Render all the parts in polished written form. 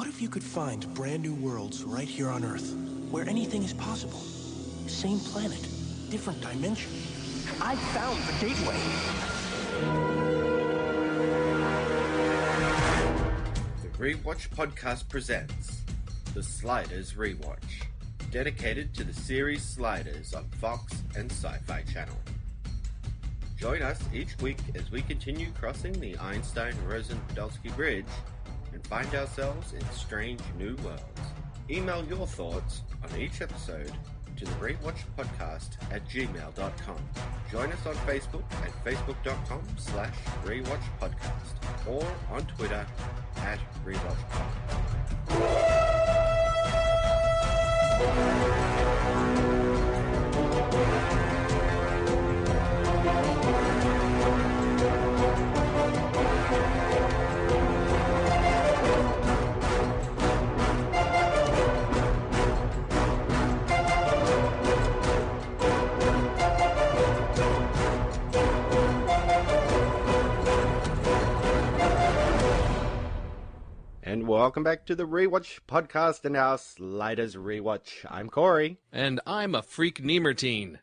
What if you could find brand new worlds right here on Earth, where anything is possible? Same planet, different dimension. I found the gateway. The Rewatch podcast presents the Sliders Rewatch, dedicated to the series Sliders on Fox and Sci-Fi Channel. Join us each week as we continue crossing the Einstein-Rosen-Podolsky Bridge and find ourselves in strange new worlds. Email your thoughts on each episode to the rewatchpodcast@gmail.com. Join us on Facebook at facebook.com/rewatchpodcast or on Twitter @rewatchpod. And welcome back to the Rewatch podcast and our Sliders Rewatch. I'm Cory. And I'm a freak Nemertine.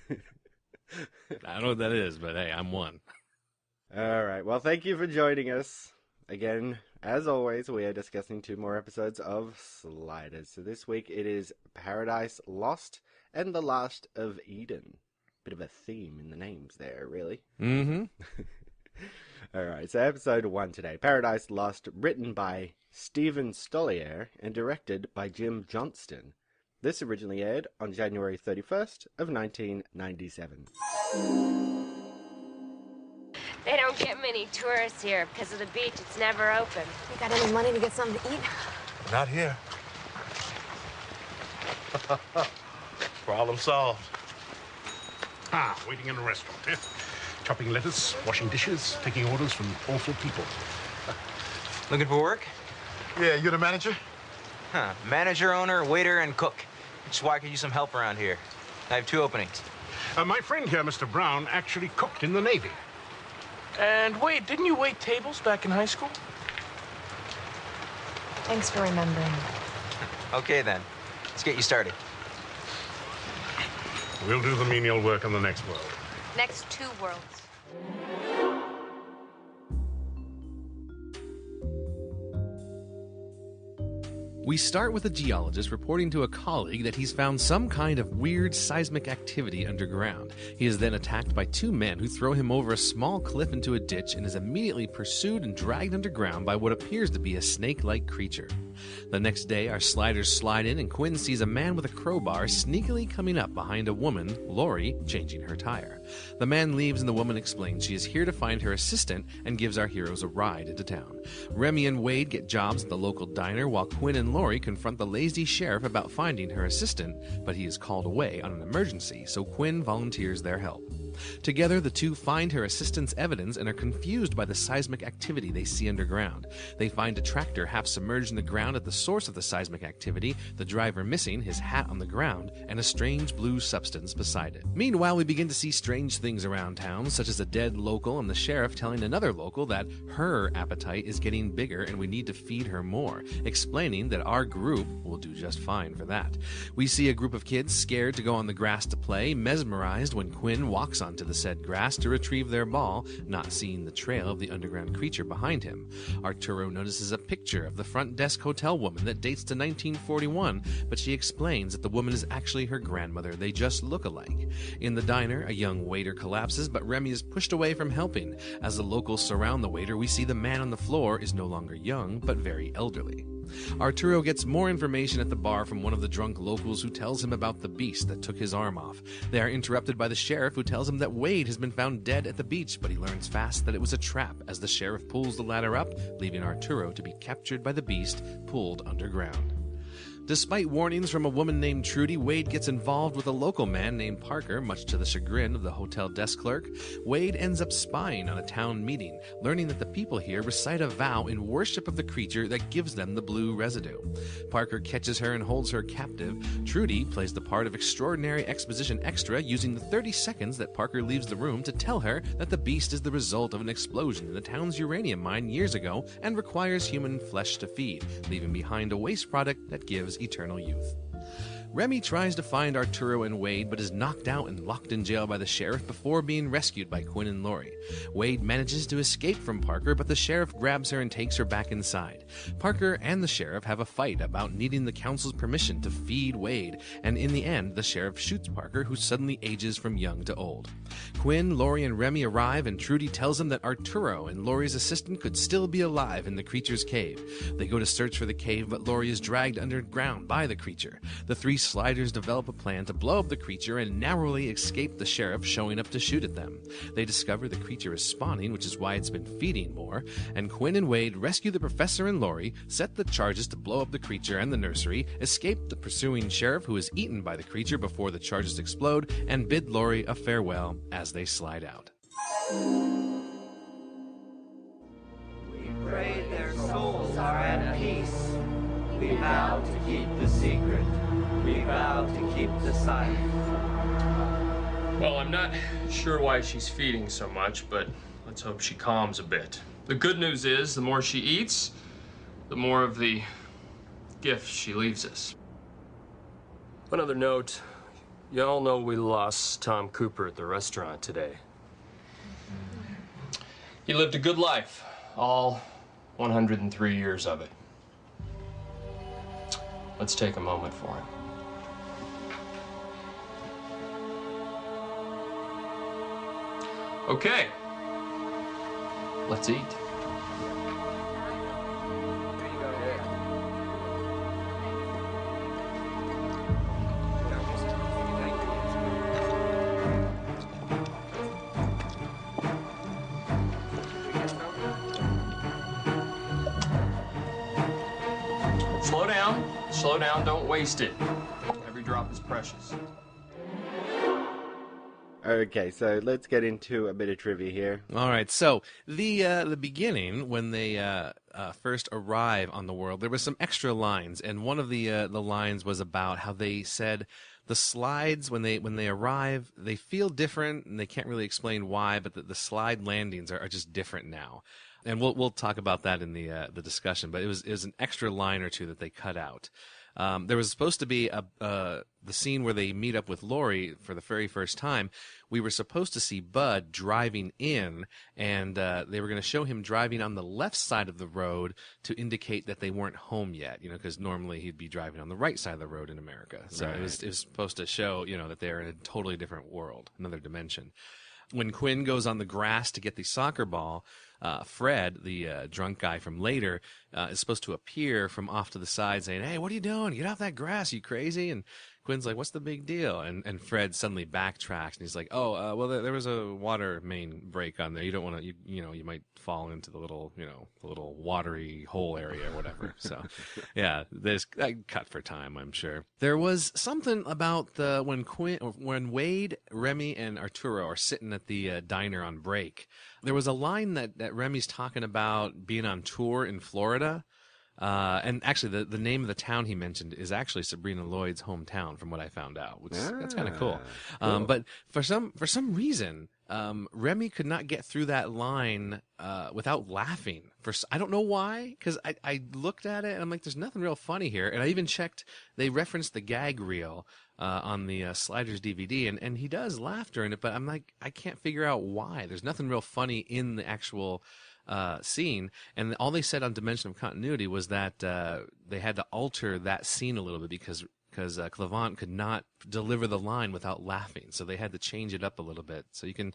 I don't know what that is, but hey, I'm one. Alright, well thank you for joining us. Again, as always, we are discussing 2 more episodes of Sliders. So this week it is Paradise Lost and The Last of Eden. Bit of a theme in the names there, really. Mm-hmm. Alright, so episode 1 today. Paradise Lost, written by Stephen Stollier and directed by Jim Johnston. This originally aired on January 31st of 1997. They don't get many tourists here because of the beach. It's never open. You got any money to get something to eat? Not here. Problem solved. Waiting in a restaurant, eh? Chopping lettuce, washing dishes, taking orders from awful people. Looking for work? Yeah, you the manager? Manager, owner, waiter, and cook. Just why I could use some help around here. I have 2 openings. My friend here, Mr. Brown, actually cooked in the Navy. And wait, didn't you wait tables back in high school? Thanks for remembering. Okay, then. Let's get you started. We'll do the menial work on the next world. Next 2 worlds. We start with a geologist reporting to a colleague that he's found some kind of weird seismic activity underground. He is then attacked by 2 men who throw him over a small cliff into a ditch and is immediately pursued and dragged underground by what appears to be a snake-like creature. The next day, our sliders slide in and Quinn sees a man with a crowbar sneakily coming up behind a woman, Lori, changing her tire. The man leaves and the woman explains she is here to find her assistant and gives our heroes a ride into town. Remy and Wade get jobs at the local diner while Quinn and Lori confront the lazy sheriff about finding her assistant, but he is called away on an emergency, so Quinn volunteers their help. Together, the 2 find her assistant's evidence and are confused by the seismic activity they see underground. They find a tractor half submerged in the ground at the source of the seismic activity, the driver missing, his hat on the ground, and a strange blue substance beside it. Meanwhile, we begin to see strange things around town, such as a dead local and the sheriff telling another local that her appetite is getting bigger and we need to feed her more, explaining that our group will do just fine for that. We see a group of kids scared to go on the grass to play, mesmerized when Quinn walks onto the said grass to retrieve their ball, not seeing the trail of the underground creature behind him. Arturo notices a picture of the front desk hotel woman that dates to 1941, but she explains that the woman is actually her grandmother. They just look alike. In the diner, a young waiter collapses, but Remy is pushed away from helping. As the locals surround the waiter, we see the man on the floor is no longer young, but very elderly. Arturo gets more information at the bar from one of the drunk locals who tells him about the beast that took his arm off. They are interrupted by the sheriff who tells him that Wade has been found dead at the beach, but he learns fast that it was a trap as the sheriff pulls the ladder up, leaving Arturo to be captured by the beast, pulled underground. Despite warnings from a woman named Trudy, Wade gets involved with a local man named Parker, much to the chagrin of the hotel desk clerk. Wade ends up spying on a town meeting, learning that the people here recite a vow in worship of the creature that gives them the blue residue. Parker catches her and holds her captive. Trudy plays the part of extraordinary exposition extra, using the 30 seconds that Parker leaves the room to tell her that the beast is the result of an explosion in the town's uranium mine years ago and requires human flesh to feed, leaving behind a waste product that gives eternal youth. Remy tries to find Arturo and Wade, but is knocked out and locked in jail by the sheriff before being rescued by Quinn and Laurie. Wade manages to escape from Parker, but the sheriff grabs her and takes her back inside. Parker and the sheriff have a fight about needing the council's permission to feed Wade, and in the end, the sheriff shoots Parker, who suddenly ages from young to old. Quinn, Laurie, and Remy arrive, and Trudy tells them that Arturo and Laurie's assistant could still be alive in the creature's cave. They go to search for the cave, but Laurie is dragged underground by the creature. The three sliders develop a plan to blow up the creature and narrowly escape the sheriff showing up to shoot at them. They discover the creature is spawning, which is why it's been feeding more, and Quinn and Wade rescue the professor and Laurie, set the charges to blow up the creature and the nursery, escape the pursuing sheriff who is eaten by the creature before the charges explode, and bid Laurie a farewell as they slide out. We pray their souls are at peace. We vow to keep the secret. We vow to keep the silence. Well, I'm not sure why she's feeding so much, but let's hope she calms a bit. The good news is, the more she eats, the more of the gifts she leaves us. One other note, you all know we lost Tom Cooper at the restaurant today. He lived a good life, all 103 years of it. Let's take a moment for him. Okay, let's eat. Slow down, don't waste it. Every drop is precious. Okay, so let's get into a bit of trivia here. All right, so the beginning, when they first arrive on the world, there was some extra lines, and one of the lines was about how they said the slides when they arrive, they feel different, and they can't really explain why, but the slide landings are just different now. And we'll talk about that in the discussion, but it was an extra line or two that they cut out. There was supposed to be the scene where they meet up with Laurie for the very first time. We were supposed to see Bud driving in, and they were going to show him driving on the left side of the road to indicate that they weren't home yet, because normally he'd be driving on the right side of the road in America. So Right. it was supposed to show, that they're in a totally different world, another dimension. When Quinn goes on the grass to get the soccer ball, Fred, the drunk guy from later, is supposed to appear from off to the side saying, "Hey, what are you doing? Get off that grass, you crazy!" And Quinn's like, "What's the big deal?" And Fred suddenly backtracks and he's like, "Oh, well, there was a water main break on there. You don't want to, you might fall into the little watery hole area or whatever." So, yeah, there's cut for time, I'm sure. There was something about when Wade, Remy, and Arturo are sitting at the diner on break. There was a line that Remy's talking about being on tour in Florida. And actually, the name of the town he mentioned is actually Sabrina Lloyd's hometown, from what I found out, which that's kind of cool. But for some reason, Remy could not get through that line without laughing. I don't know why, because I looked at it and I'm like, there's nothing real funny here. And I even checked, they referenced the gag reel on the Sliders DVD, and he does laugh during it, but I'm like, I can't figure out why. There's nothing real funny in the actual scene, and all they said on Dimension of Continuity was that they had to alter that scene a little bit because Clavant could not deliver the line without laughing, so they had to change it up a little bit. So you can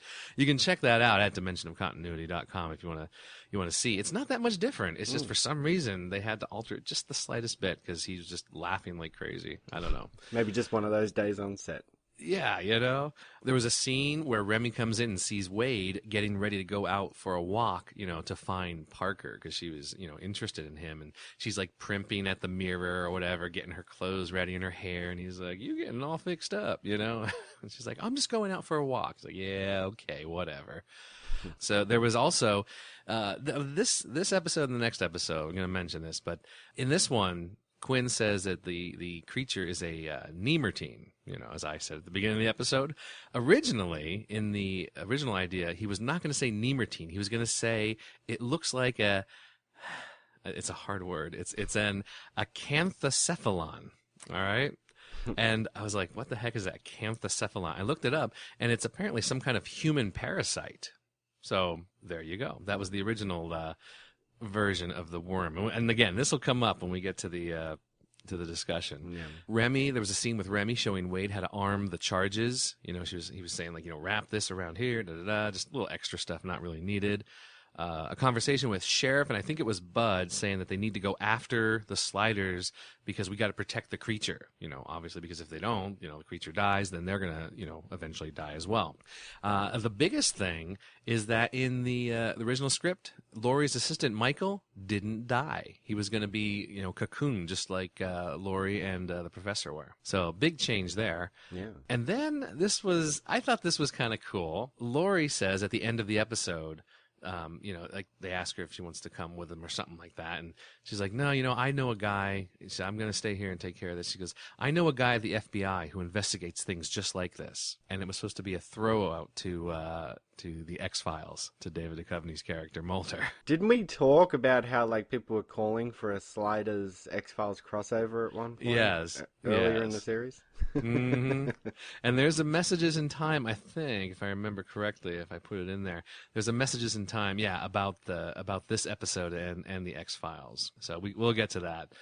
check that out at dimensionofcontinuity.com if you want to see. It's not that much different. It's just for some reason they had to alter it just the slightest bit because he was just laughing like crazy. I don't know. Maybe just one of those days on set. Yeah, there was a scene where Remy comes in and sees Wade getting ready to go out for a walk, to find Parker because she was, interested in him. And she's like primping at the mirror or whatever, getting her clothes ready and her hair. And he's like, "You getting all fixed up, And she's like, "I'm just going out for a walk." He's like, "Yeah, okay, whatever." So there was also this episode and the next episode. I'm going to mention this, but in this one, Quinn says that the creature is a Nemertine, as I said at the beginning of the episode. Originally, in the original idea, he was not going to say Nemertine. He was going to say it looks like it's a hard word. It's an acanthocephalon. All right. And I was like, what the heck is that acanthocephalon? I looked it up, and it's apparently some kind of human parasite. So there you go. That was the original version of the worm. And again, this will come up when we get to the discussion. Yeah. Remy, there was a scene with Remy showing Wade how to arm the charges. He was saying like, wrap this around here, just a little extra stuff not really needed. A conversation with Sheriff, and I think it was Bud, saying that they need to go after the Sliders because we got to protect the creature. Obviously, because if they don't, the creature dies, then they're gonna, eventually die as well. The biggest thing is that in the original script, Laurie's assistant Michael didn't die. He was gonna be, cocooned just like Laurie and the professor were. So big change there. Yeah. And then I thought this was kind of cool. Laurie says at the end of the episode, like they ask her if she wants to come with them or something like that. And she's like, "No, I know a guy." She said, "I'm going to stay here and take care of this." She goes, "I know a guy at the FBI who investigates things just like this." And it was supposed to be a throw out to the X-Files, to David Duchovny's character, Mulder. Didn't we talk about how people were calling for a Sliders X-Files crossover at one point? Yes. Earlier in the series? Mm-hmm. And there's a Messages in Time, I think, if I remember correctly, if I put it in there. There's a Messages in Time, about this episode and the X-Files. So we'll get to that.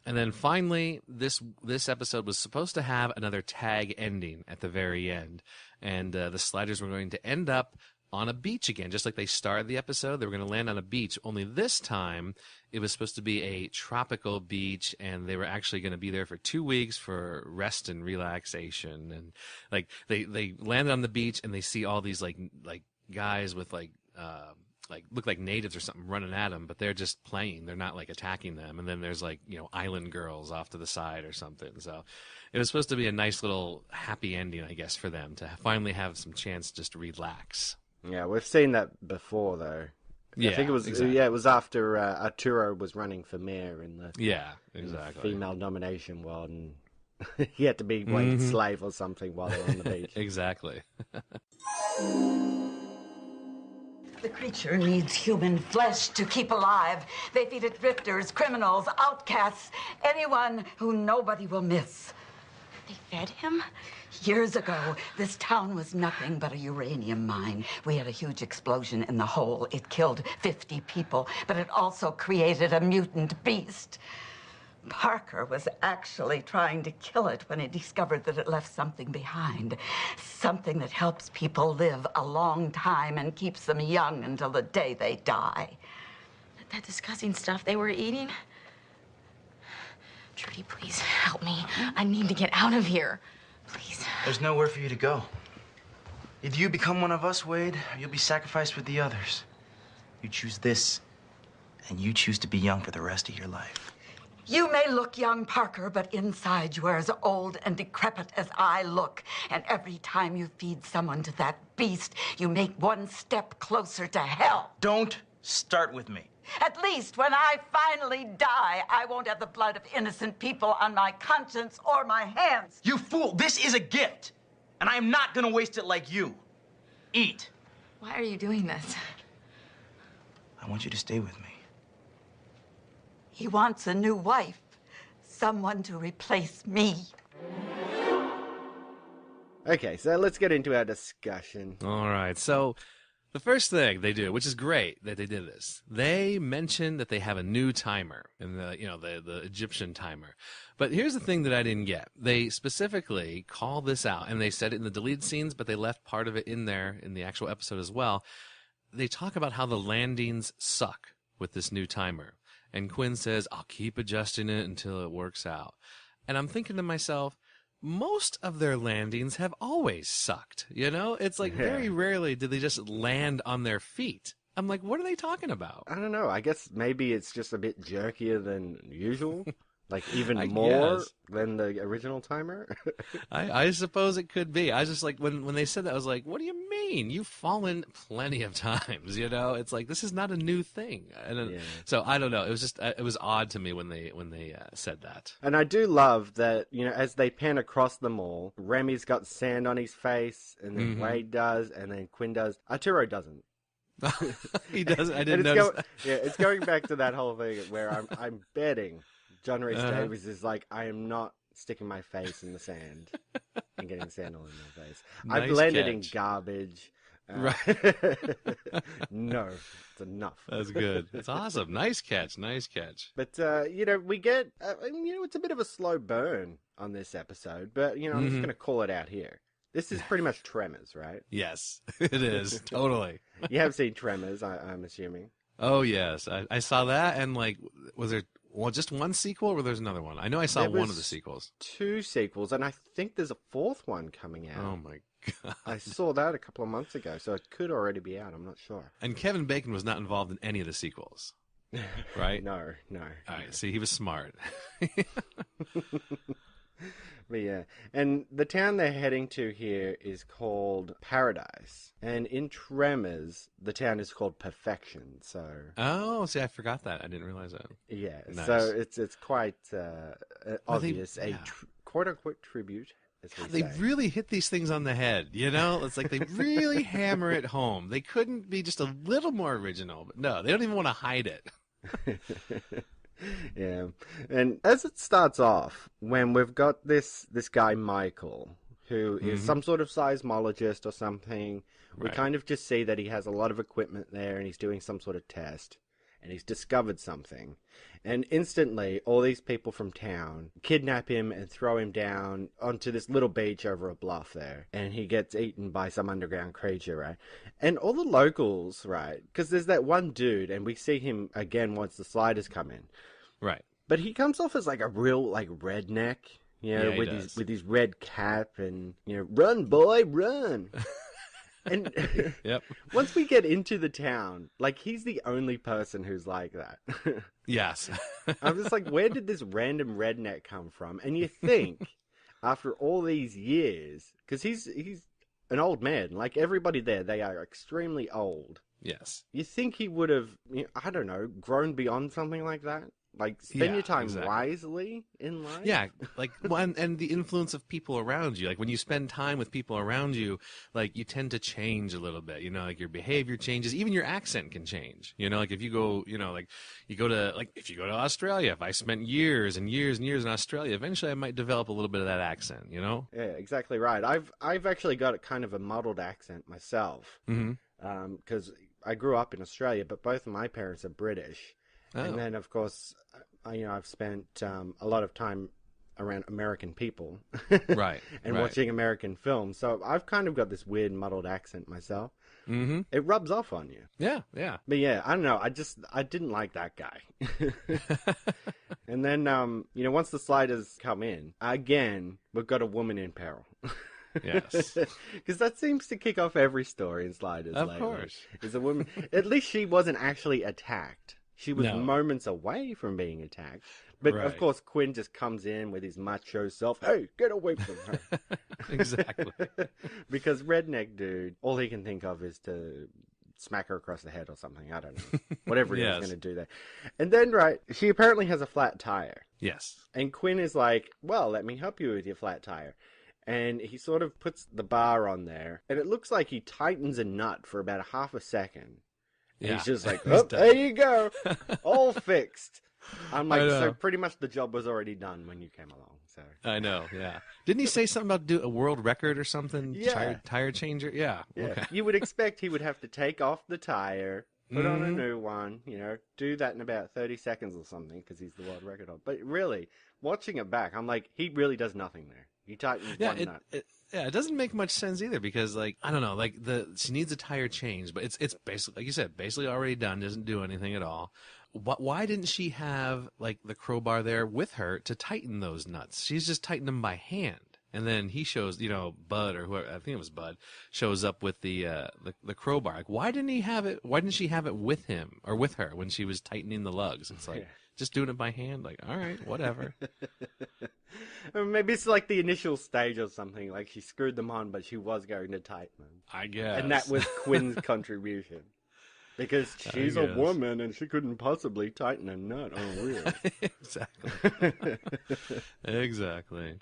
And then finally, this episode was supposed to have another tag ending at the very end. And the Sliders were going to end up on a beach again, just like they started the episode. They were going to land on a beach, only this time it was supposed to be a tropical beach, and they were actually going to be there for 2 weeks for rest and relaxation. And like they landed on the beach, and they see all these like guys with look like natives or something running at them, but they're just playing. They're not attacking them. And then there's island girls off to the side or something. So it was supposed to be a nice little happy ending, I guess, for them to finally have some chance just to relax. Yeah, we've seen that before, though. Yeah, I think it was exactly. it was after Arturo was running for mayor in the exactly female nomination one. And he had to be Wade's slave or something while they were on the beach. Exactly. The creature needs human flesh to keep alive. They feed it drifters, criminals, outcasts, anyone who nobody will miss. They fed him? Years ago, this town was nothing but a uranium mine. We had a huge explosion in the hole. It killed 50 people, but it also created a mutant beast. Parker was actually trying to kill it when he discovered that it left something behind. Something that helps people live a long time and keeps them young until the day they die. That disgusting stuff they were eating? Trudy, please help me. I need to get out of here. Please. There's nowhere for you to go. Either you become one of us, Wade, or you'll be sacrificed with the others. You choose this, and you choose to be young for the rest of your life. You may look young, Parker, but inside you are as old and decrepit as I look. And every time you feed someone to that beast, you make one step closer to hell. Don't start with me. At least when I finally die, I won't have the blood of innocent people on my conscience or my hands. You fool! This is a gift, and I am not gonna waste it like you. Eat. Why are you doing this? I want you to stay with me. He wants a new wife, someone to replace me. Okay, so let's get into our discussion. All right, so the first thing they do, which is great that they did this, they mention that they have a new timer, and the Egyptian timer. But here's the thing that I didn't get. They specifically call this out, and they said it in the deleted scenes, but they left part of it in there in the actual episode as well. They talk about how the landings suck with this new timer. And Quinn says, "I'll keep adjusting it until it works out." And I'm thinking to myself, most of their landings have always sucked. You know, it's like very rarely do they just land on their feet. I'm like, what are they talking about? I don't know. I guess maybe it's just a bit jerkier than usual. Like, even I more guess. than the original timer? I suppose it could be. I was just like, when they said that, I was like, what do you mean? You've fallen plenty of times, you know? It's like, this is not a new thing. And so, I don't know. It was just, it was odd to me when they said that. And I do love that, you know, as they pan across them all, Remy's got sand on his face, and then Wade does, and then Quinn does. Arturo doesn't. He doesn't. I didn't notice that. Yeah, it's going back to that whole thing where I'm betting John Rhys Davies is like, I am not sticking my face in the sand and getting sand all in my face. Nice I've landed catch. in garbage. Right. No, it's enough. That's good. It's awesome. Nice catch. Nice catch. But, you know, we get, you know, it's a bit of a slow burn on this episode, but, you know, I'm just going to call it out here. This is pretty much Tremors, right? Yes, it is. Totally. You have seen Tremors, I'm assuming. Oh, yes. I saw that, and, like, was there just one sequel, or there's another one? I know I saw one of the sequels. 2 sequels, and I think there's a 4th one coming out. Oh, my God. I saw that a couple of months ago, so it could already be out. I'm not sure. And Kevin Bacon was not involved in any of the sequels, right? No. All right, see, he was smart. But yeah, and the town they're heading to here is called Paradise. And in Tremors, the town is called Perfection, so... Oh, see, I forgot that. I didn't realize that. Yeah, Nice. so it's quite obvious, yeah. quote-unquote tribute, as we They say. really hit these things on the head, you know? It's like they really hammer it home. They couldn't be just a little more original, but no, they don't even want to hide it. Yeah, and as it starts off, when we've got this guy Michael, who is some sort of seismologist or something, we Right. kind of just see that he has a lot of equipment there, and he's doing some sort of test, and he's discovered something, and instantly all these people from town kidnap him and throw him down onto this little beach over a bluff there, and he gets eaten by some underground creature, right? And all the locals, right, because there's that one dude, and we see him again once the sliders come in. Right. But he comes off as like a real like redneck, you know, Yeah, he with does. his red cap and, you know, run boy, run. And Yep. once we get into the town, like he's the only person who's like that. Yes. I'm just like, where did this random redneck come from? And you think after all these years, because he's an old man, like everybody there, they are extremely old. Yes. You think he would have, you know, I don't know, grown beyond something like that? Like, spend your time wisely in life? Yeah, like, well, and the influence of people around you. Like, when you spend time with people around you, like, you tend to change a little bit, you know, like, your behavior changes. Even your accent can change, you know, like, if you go, you know, like, you go to, like, if you go to Australia, if I spent years and years and years in Australia, eventually I might develop a little bit of that accent, you know? Yeah, exactly right. I've actually got a kind of a muddled accent myself. Because I grew up in Australia, but both of my parents are British. Oh. And then, of course, you know, I've spent a lot of time around American people. Right. And right. watching American films. So I've kind of got this weird muddled accent myself. Mm-hmm. It rubs off on you. Yeah, yeah. But yeah, I don't know. I didn't like that guy. And then, you know, once the sliders come in, again, we've got a woman in peril. Yes. Because that seems to kick off every story in Sliders Of lately. course. Is a woman. At least she wasn't actually attacked. She was No. moments away from being attacked. But of Right. course, Quinn just comes in with his macho self. Hey, get away from her. Exactly. Because redneck dude, all he can think of is to smack her across the head or something. I don't know. Whatever he was Yes. going to do there. And then, right, she apparently has a flat tire. Yes. And Quinn is like, well, let me help you with your flat tire. And he sort of puts the bar on there. And it looks like he tightens a nut for about a half a second. And Yeah. he's just like, He's oh, done. there you go. All fixed. I'm like, I know. so pretty much the job was already done when you came along. So I know, yeah. Didn't he say something about do a world record or something? Yeah. Tire changer? Yeah. yeah, Okay. you would expect he would have to take off the tire, put on a Mhm. new one, you know, do that in about 30 seconds or something because he's the world record holder. But really, watching it back, I'm like, he really does nothing there. He tightens Yeah, one nut. it doesn't make much sense either because, like, I don't know, like she needs a tire change, but it's basically, like you said, basically already done, doesn't do anything at all. Why didn't she have like the crowbar there with her to tighten those nuts? She's just tightening them by hand. And then he shows, Bud or whoever, I think it was Bud, shows up with the crowbar. Like, why didn't she have it with him or with her when she was tightening the lugs? It's like, just doing it by hand. Like, all right, whatever. Or maybe it's like the initial stage or something. Like she screwed them on, but she was going to tighten them. I guess. And that was Quinn's contribution. Because she's a woman and she couldn't possibly tighten a nut on wheel. Exactly. Exactly.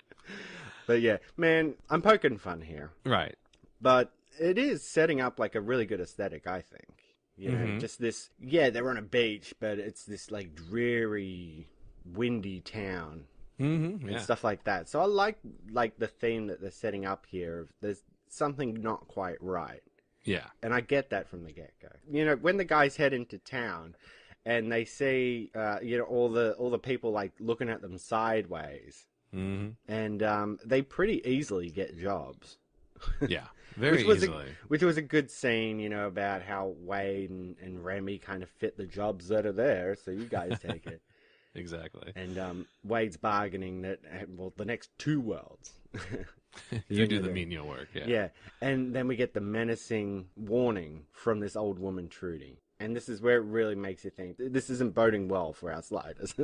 But yeah, man, I'm poking fun here. Right. But it is setting up like a really good aesthetic, I think. You know, just this, they're on a beach, but it's this like dreary, windy town. And stuff like that. So I like the theme that they're setting up here. There's something not quite right. Yeah. And I get that from the get-go. You know, when the guys head into town and they see, all the people like looking at them sideways, and they pretty easily get jobs. Yeah, very easily. Which was a good scene, about how Wade and Remy kind of fit the jobs that are there, so you guys take it. Exactly. And Wade's bargaining that, the next 2 worlds. You do the menial work, yeah. Yeah, and then we get the menacing warning from this old woman, Trudy. And this is where it really makes you think, this isn't boding well for our sliders.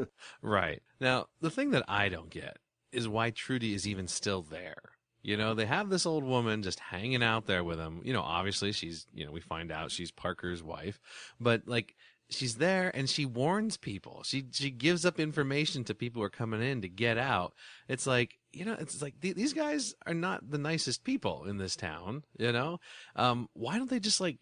Right. Now, the thing that I don't get is why Trudy is even still there. They have this old woman just hanging out there with him. Obviously she's, we find out she's Parker's wife. But, like, she's there and she warns people. She gives up information to people who are coming in to get out. It's like, these guys are not the nicest people in this town, Why don't they just like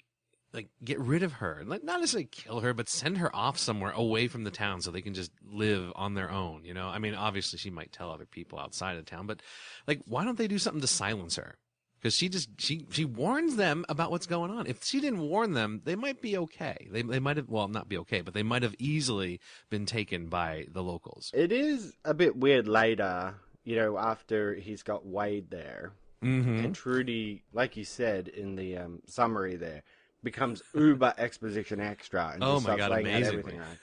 get rid of her? Like, not necessarily kill her, but send her off somewhere away from the town so they can just live on their own, I mean, obviously she might tell other people outside of town, but like, why don't they do something to silence her? Because she warns them about what's going on. If she didn't warn them, they might be okay. They might have, well, not be okay, but they might have easily been taken by the locals. It is a bit weird later, after he's got Wade there. And Trudy, like you said in the summary there, becomes uber exposition extra. And oh my God, amazingly. Everything right.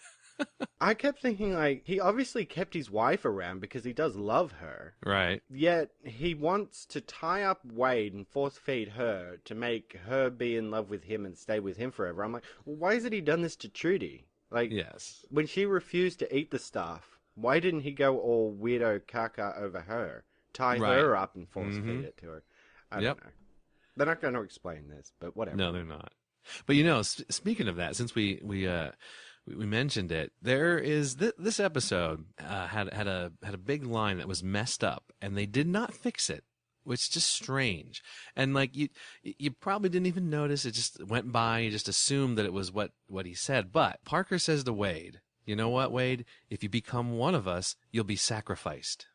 I kept thinking, like, he obviously kept his wife around because he does love her. Right. Yet he wants to tie up Wade and force feed her to make her be in love with him and stay with him forever. I'm like, well, why hasn't he done this to Trudy? Like, yes. When she refused to eat the stuff, why didn't he go all weirdo caca over her? Tie her up and force feed it to her? I don't know. They're not going to explain this, but whatever. No, they're not. But speaking of that, since we mentioned it, there is this episode had a big line that was messed up, and they did not fix it, which is just strange. And like you probably didn't even notice; it just went by. You just assumed that it was what he said. But Parker says to Wade, "You know what, Wade? If you become one of us, you'll be sacrificed."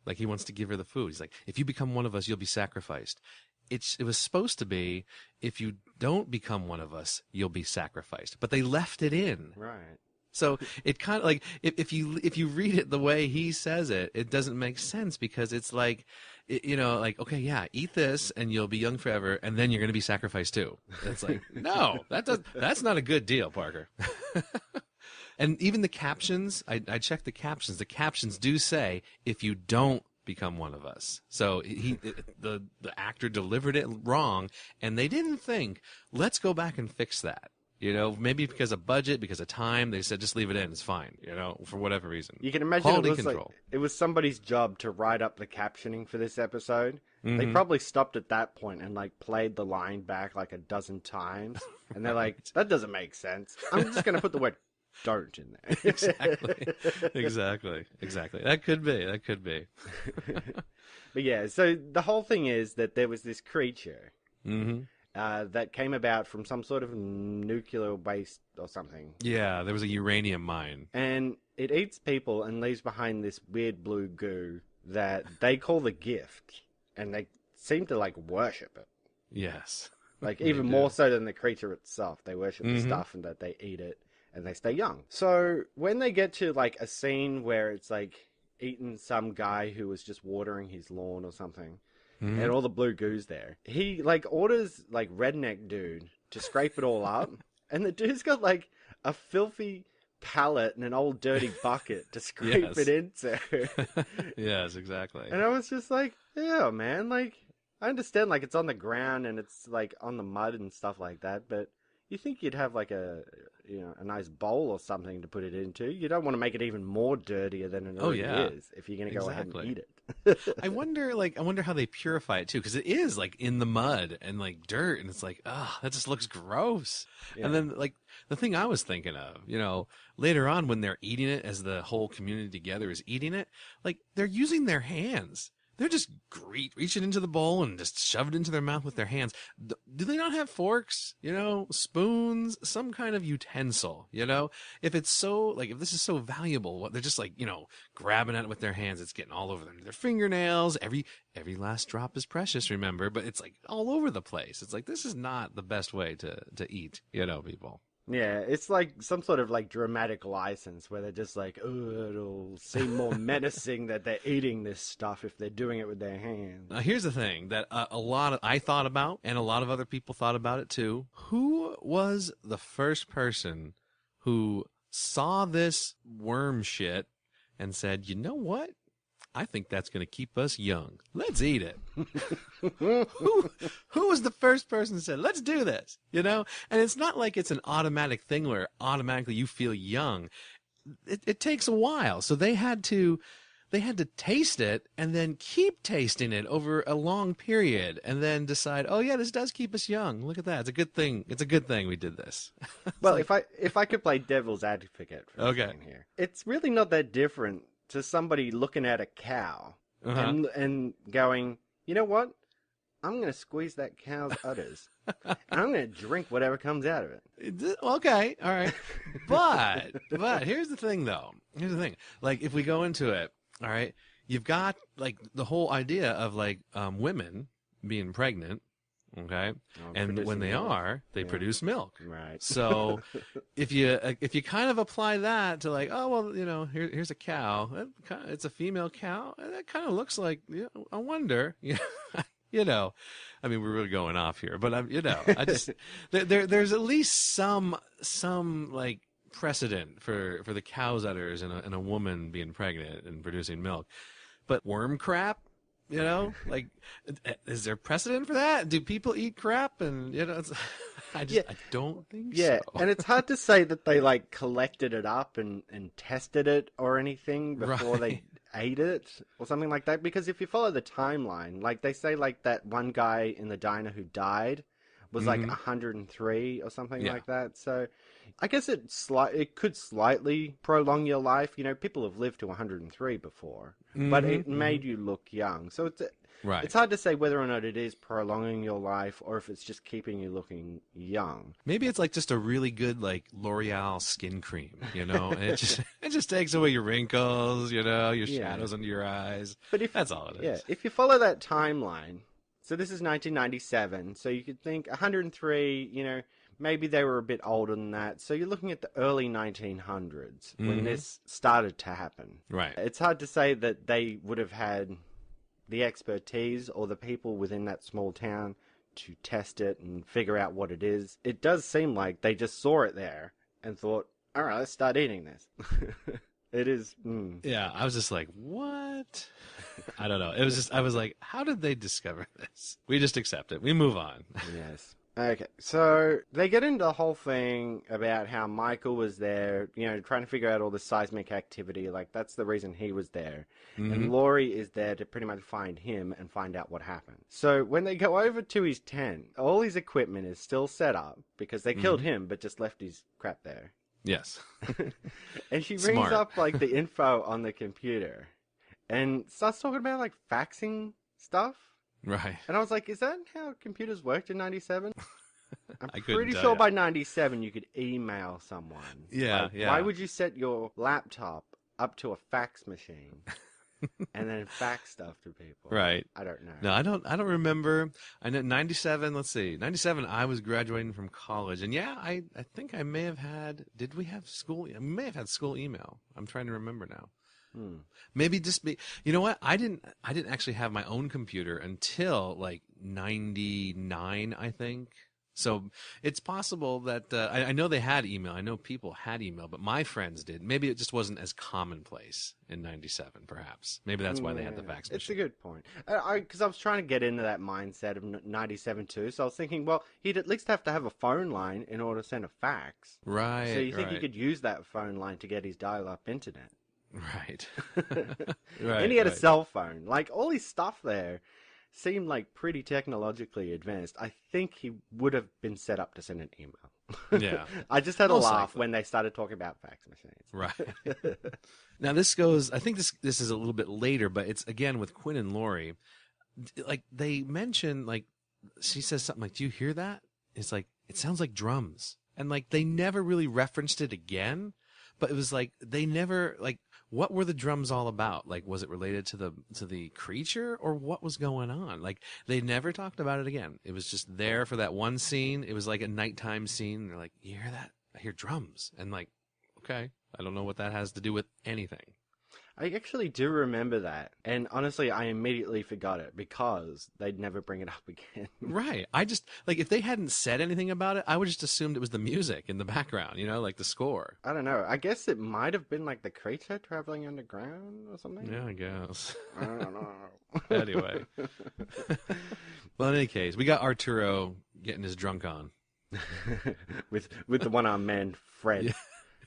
Like, he wants to give her the food. He's like, "If you become one of us, you'll be sacrificed." It was supposed to be, if you don't become one of us, you'll be sacrificed. But they left it in. Right. So it kind of like, if you read it the way he says it, it doesn't make sense, because it's like, like, okay, yeah, eat this and you'll be young forever, and then you're going to be sacrificed too. It's like, no, that's not a good deal, Parker. And even the captions, I checked the captions. The captions do say, if you don't become one of us. So the actor delivered it wrong, and they didn't think, let's go back and fix that. Maybe because of budget, because of time, they said just leave it in, it's fine, for whatever reason. You can imagine it was somebody's job to write up the captioning for this episode. They probably stopped at that point and like played the line back like a dozen times, and they're like, that doesn't make sense. I'm just going to put the word "don't" in there. Exactly. That could be. But yeah, so the whole thing is that there was this creature that came about from some sort of nuclear waste or something. Yeah, there was a uranium mine. And it eats people and leaves behind this weird blue goo that they call the gift. And they seem to like worship it. Yes. Like even more so than the creature itself. They worship the stuff, and that they eat it and they stay young. So when they get to like a scene where it's like eating some guy who was just watering his lawn or something, and all the blue goo's there, he like orders like redneck dude to scrape it all up, and the dude's got like a filthy pallet and an old dirty bucket to scrape it into. Yes, exactly. And I was just like, yeah, man, like, I understand, like, it's on the ground and it's, like, on the mud and stuff like that, but you think you'd have, like, a nice bowl or something to put it into. You don't want to make it even more dirtier than it already is if you're going to go ahead and eat it. I wonder how they purify it too, because it is like in the mud and like dirt, and it's like, that just looks gross. Yeah. And then like the thing I was thinking of, later on when they're eating it, as the whole community together is eating it, like they're using their hands. They're just reach it into the bowl and just shove it into their mouth with their hands. Do they not have forks, spoons, some kind of utensil, If it's so, like, if this is so valuable, they're just like, grabbing at it with their hands. It's getting all over them. Their fingernails, every last drop is precious, remember, but it's like all over the place. It's like, this is not the best way to eat, people. Yeah, it's like some sort of like dramatic license where they're just like, oh, it'll seem more menacing that they're eating this stuff if they're doing it with their hands. Now, here's the thing that I thought about, and a lot of other people thought about it too. Who was the first person who saw this worm shit and said, you know what? I think that's going to keep us young. Let's eat it. Who was the first person that said, let's do this? And it's not like it's an automatic thing where automatically you feel young. It takes a while. So they had to taste it and then keep tasting it over a long period and then decide, oh yeah, this does keep us young. Look at that. It's a good thing. It's a good thing we did this. Well, like, if I could play devil's advocate for a second here, it's really not that different to somebody looking at a cow and going, you know what? I'm going to squeeze that cow's udders. And I'm going to drink whatever comes out of it. Okay, all right. But here's the thing, though. Here's the thing. Like, if we go into it, all right, you've got, like, the whole idea of, like, women being pregnant, okay? And when they are, they produce milk. Right. So if you kind of apply that to like, oh, well, here's a cow. It's a female cow. That kind of looks like, I wonder, I mean, we're really going off here, but I just, there's at least some like precedent for the cow's udders and a woman being pregnant and producing milk. But worm crap, like, is there precedent for that? Do people eat crap? And, I don't think so. Yeah, and it's hard to say that they, like, collected it up and tested it or anything before they ate it or something like that. Because if you follow the timeline, like, they say, like, that one guy in the diner who died was, like, 103 or something like that. So I guess it could slightly prolong your life. People have lived to 103 before, but it made you look young. So it's hard to say whether or not it is prolonging your life or if it's just keeping you looking young. Maybe it's like just a really good like L'Oreal skin cream, and it just takes away your wrinkles, your shadows under your eyes. But that's all it is. Yeah, if you follow that timeline, so this is 1997, so you could think 103, maybe they were a bit older than that. So you're looking at the early 1900s when this started to happen. Right. It's hard to say that they would have had the expertise or the people within that small town to test it and figure out what it is. It does seem like they just saw it there and thought, all right, let's start eating this. It is. Yeah, I was just like, what? I don't know. I was like, how did they discover this? We just accept it. We move on. Yes. Okay, so they get into the whole thing about how Michael was there, trying to figure out all the seismic activity. Like, that's the reason he was there. And Laurie is there to pretty much find him and find out what happened. So when they go over to his tent, all his equipment is still set up because they killed him but just left his crap there. Yes. And she brings up, like, the info on the computer and starts talking about, like, faxing stuff. Right. And I was like, is that how computers worked in 97? I'm pretty sure by 97 you could email someone. Yeah, like, why would you set your laptop up to a fax machine and then fax stuff to people? Right. I don't know. No, I don't remember. I know 97, let's see. 97 I was graduating from college. And yeah, I think I may have had, did we have school? We may have had school email. I'm trying to remember now. Maybe just be, you know what? I didn't actually have my own computer until like 99, I think. So it's possible that I know they had email. I know people had email, but my friends did. Maybe it just wasn't as commonplace in '97. Perhaps maybe that's why they had the fax machine. It's a good point. Because I was trying to get into that mindset of '97 too. So I was thinking, well, he'd at least have to have a phone line in order to send a fax. Right. So you think he could use that phone line to get his dial-up internet? Right. And he had a cell phone. Like all his stuff there seemed like pretty technologically advanced. I think he would have been set up to send an email. Yeah. I just had a Most laugh likely. when they started talking about fax machines. Right. Now this goes, I think this is a little bit later, but it's again with Quinn and Lori. Like they mention, like she says something like, "Do you hear that?" It's like, it sounds like drums. And like they never really referenced it again, but it was like they never, like, what were the drums all about? Like, was it related to the creature, or what was going on? Like, they never talked about it again. It was just there for that one scene. It was like a nighttime scene. And they're like, "You hear that? I hear drums." And like, okay, I don't know what that has to do with anything. I actually do remember that. And honestly, I immediately forgot it because they'd never bring it up again. Right. I just, like, if they hadn't said anything about it, I would just assumed it was the music in the background, like the score. I don't know. I guess it might have been like the creature traveling underground or something. Yeah, I guess. I don't know. Anyway. Well, in any case, we got Arturo getting his drunk on. with the one-armed man, Fred. Yeah,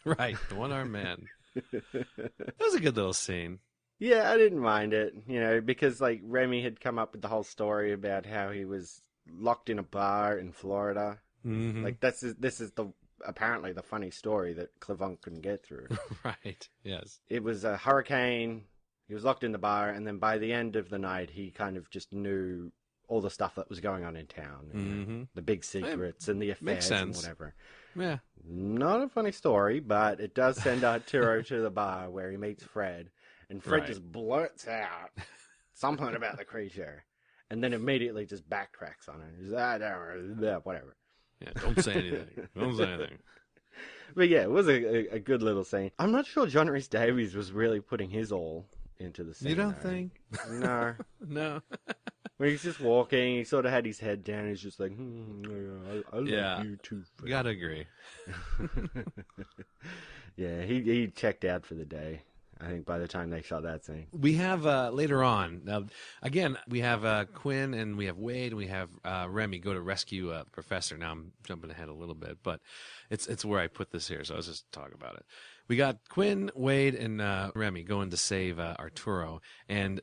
right, the one-armed man. That was a good little scene. Yeah, I didn't mind it, because like Remy had come up with the whole story about how he was locked in a bar in Florida. Mm-hmm. Like this is apparently the funny story that Clavon couldn't get through. Right. Yes. It was a hurricane. He was locked in the bar, and then by the end of the night, he kind of just knew all the stuff that was going on in town. Mm-hmm. The big secrets and the affairs and whatever. Yeah. Not a funny story, but it does send Arturo to the bar where he meets Fred. And Fred just blurts out something about the creature. And then immediately just backtracks on it. He's whatever. Yeah, don't say anything. Don't say anything. But yeah, it was a good little scene. I'm not sure John Rhys Davies was really putting his all into the scene. You don't think? No. No. When he's just walking, he sort of had his head down. He's just like, I love you too. You gotta agree. Yeah, he checked out for the day, I think, by the time they shot that scene. We have later on, now, again, we have Quinn and we have Wade and we have Remy go to rescue the professor. Now I'm jumping ahead a little bit, but it's where I put this here, so I was just talking about it. We got Quinn, Wade, and Remy going to save Arturo, and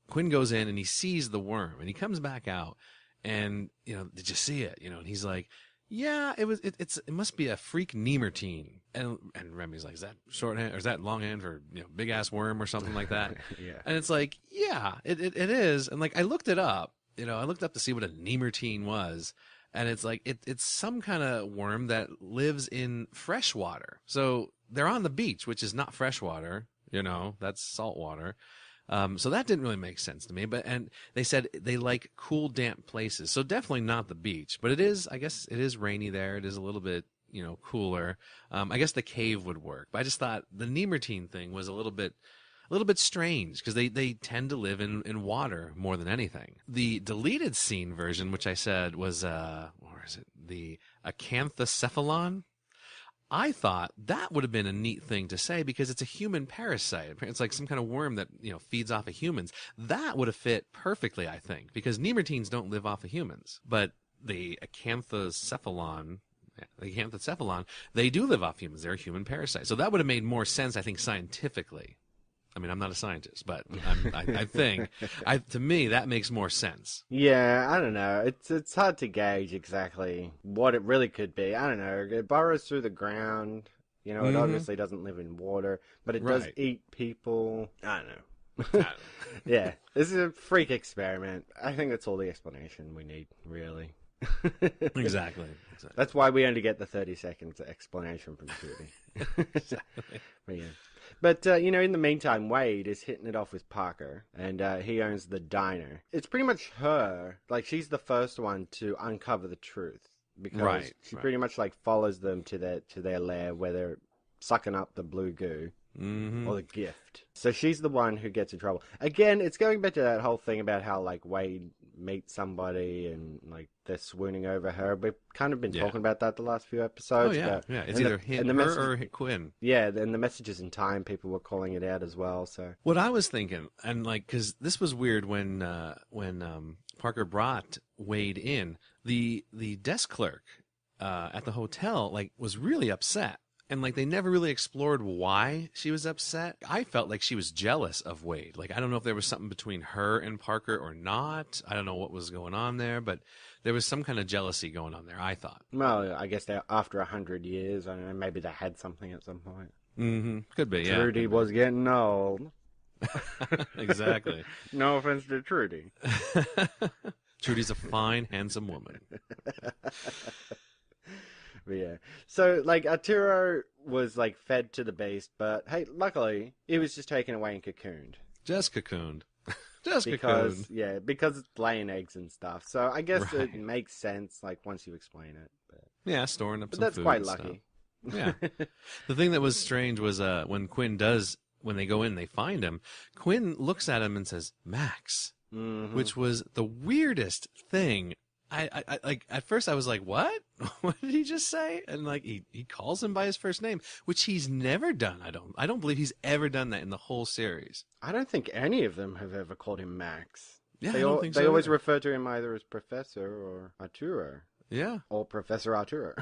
Quinn goes in and he sees the worm, and he comes back out, and did you see it? And he's like, yeah, it must be a freak Nemertine, and Remy's like, is that shorthand or is that longhand for big ass worm or something like that? Yeah, and it's like, yeah, it is, and like I looked it up, I looked up to see what a Nemertine was. And it's like, it's some kind of worm that lives in fresh water. So they're on the beach, which is not fresh water, that's salt water. So that didn't really make sense to me. And they said they like cool, damp places. So definitely not the beach, but I guess it is rainy there. It is a little bit, cooler. I guess the cave would work, but I just thought the Nemertine thing was a little bit strange because they tend to live in water more than anything. The deleted scene version, which I said was where is it? The acanthocephalon. I thought that would have been a neat thing to say because it's a human parasite. It's like some kind of worm that feeds off of humans. That would have fit perfectly, I think, because Nemertines don't live off of humans, but the acanthocephalon. The acanthocephalon, they do live off humans. They're a human parasite. So that would have made more sense, I think, scientifically. I mean, I'm not a scientist, but I think, to me, that makes more sense. Yeah, I don't know. It's hard to gauge exactly what it really could be. I don't know. It burrows through the ground. It obviously doesn't live in water, but it does eat people. I don't know. Yeah, this is a freak experiment. I think that's all the explanation we need, really. Exactly. That's why we only get the 30 seconds explanation from Judy. Exactly. But in the meantime, Wade is hitting it off with Parker, and he owns the diner. It's pretty much her. Like, she's the first one to uncover the truth. Because she pretty much, like, follows them to their lair where they're sucking up the blue goo. or the gift. So she's the one who gets in trouble. Again, it's going back to that whole thing about how, like, Wade meets somebody and, like, they're swooning over her. We've kind of been talking about that the last few episodes. Oh, yeah. Yeah, it's either her or Quinn. Yeah, and the Messages in Time, people were calling it out as well, so. What I was thinking, and, like, because this was weird when Parker brought Wade in, the desk clerk at the hotel, like, was really upset. And, like, they never really explored why she was upset. I felt like she was jealous of Wade. Like, I don't know if there was something between her and Parker or not. I don't know what was going on there, but there was some kind of jealousy going on there, I thought. Well, I guess after 100 years, I don't know, maybe they had something at some point. Mm-hmm. Could be, yeah. Trudy was getting old. Exactly. No offense to Trudy. Trudy's a fine, handsome woman. But yeah. So, like, Arturo was, like, fed to the beast, but, hey, luckily, he was just taken away and cocooned. Just cocooned. Cocooned. Yeah, because it's laying eggs and stuff. So, I guess it makes sense, like, once you explain it. But... Yeah, storing up some that's food quite and lucky. Stuff. Yeah. The thing that was strange was when they go in, they find him, Quinn looks at him and says, Max, which was the weirdest thing. I like, at first I was like, what? What did he just say? And, like, he calls him by his first name, which he's never done. I don't believe he's ever done that in the whole series. I don't think any of them have ever called him Max. Yeah, they I don't think so They always either. refer to him either as Professor or Arturo. Yeah. Or Professor Arturo.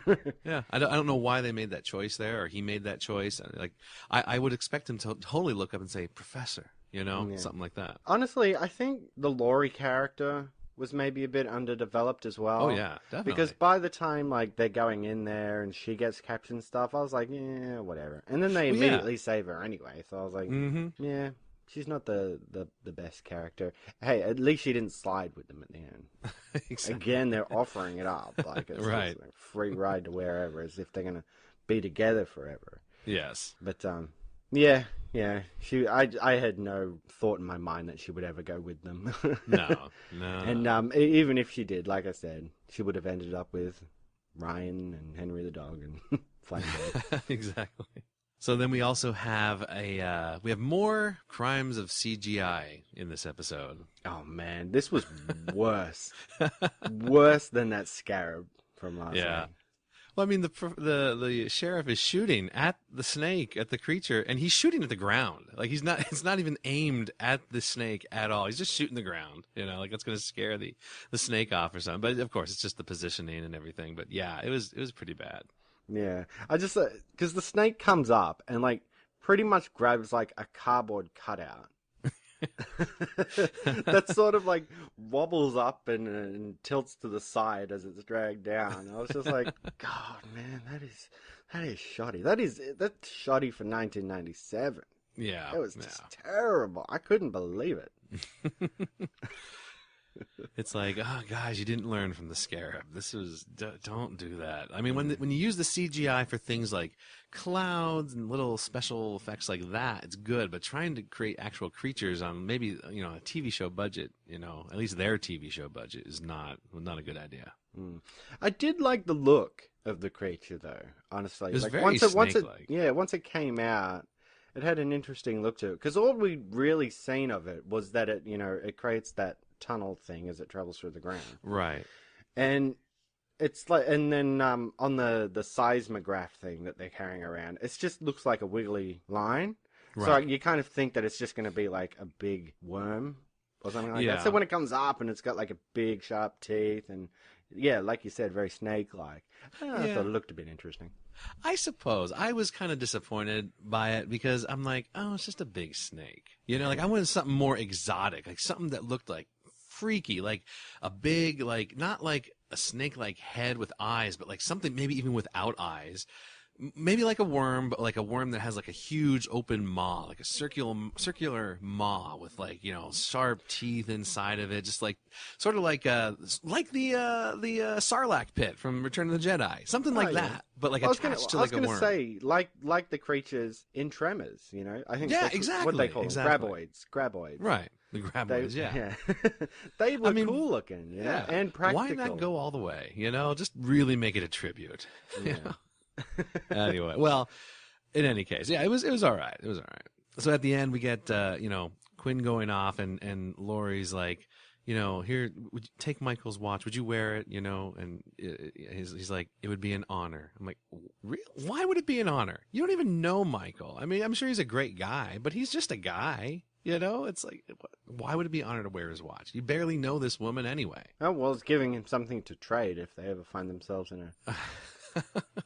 Yeah. I don't know why they made that choice there, or he made that choice. Like, I would expect him to totally look up and say, Professor, something like that. Honestly, I think the Laurie character was maybe a bit underdeveloped as well. Oh, yeah, definitely. Because by the time, like, they're going in there and she gets captured and stuff, I was like, yeah, whatever. And then they immediately save her anyway, so I was like, yeah, she's not the best character. Hey, at least she didn't slide with them at the end. Exactly. Again, they're offering it up. Like, it's Right. just like free ride to wherever, as if they're going to be together forever. Yes. But, yeah. I had no thought in my mind that she would ever go with them. No. And even if she did, like I said, she would have ended up with Ryan and Henry the dog and Flame. Exactly. So then we also have we have more crimes of CGI in this episode. Oh man, this was worse. Worse than that scarab from last week. Well, I mean, the sheriff is shooting at the snake, at the creature, and he's shooting at the ground. Like, it's not even aimed at the snake at all. He's just shooting the ground, like that's going to scare the snake off or something. But of course, it's just the positioning and everything. But yeah, it was pretty bad. Yeah. I just, because the snake comes up and, like, pretty much grabs, like, a cardboard cutout. That sort of, like, wobbles up and tilts to the side as it's dragged down. I was just like, God, man, that is shoddy. That's shoddy for 1997. Yeah. It was just terrible. I couldn't believe it. It's like, oh, guys, you didn't learn from the scarab. Don't do that. I mean, when you use the CGI for things like clouds and little special effects like that, it's good. But trying to create actual creatures on maybe, a TV show budget, at least their TV show budget is not a good idea. I did like the look of the creature, though, honestly. It was like, very snake-like. Once it came out, it had an interesting look to it. Because all we'd really seen of it was that it creates that tunnel thing as it travels through the ground. Right. And it's like, and then on the seismograph thing that they're carrying around, it just looks like a wiggly line. Right. So you kind of think that it's just going to be like a big worm or something like that. So when it comes up and it's got like a big sharp teeth and like you said, very snake-like. I thought it looked a bit interesting. I suppose I was kind of disappointed by it because I'm like, oh, it's just a big snake. Like I wanted something more exotic, like something that looked like freaky, like a big, like not like a snake-like head with eyes, but like something maybe even without eyes. Maybe like a worm, but like a worm that has like a huge open maw, like a circular maw with like, sharp teeth inside of it, just like sort of like the Sarlacc pit from Return of the Jedi, something like that, but like attached to like a worm. I was going to say like the creatures in Tremors, I think that's exactly what they call them, graboids. Right. The graboids, yeah. They were cool looking, and practical. Why not go all the way? Just really make it a tribute. Yeah. Anyway, well, In any case, yeah, it was all right. It was all right. So at the end, we get Quinn going off, and Laurie's like, here, would you take Michael's watch? Would you wear it? And he's like, it would be an honor. I'm like, really? Why would it be an honor? You don't even know Michael. I mean, I'm sure he's a great guy, but he's just a guy. It's like, why would it be an honor to wear his watch? You barely know this woman anyway. Oh, well, it's giving him something to trade if they ever find themselves in a...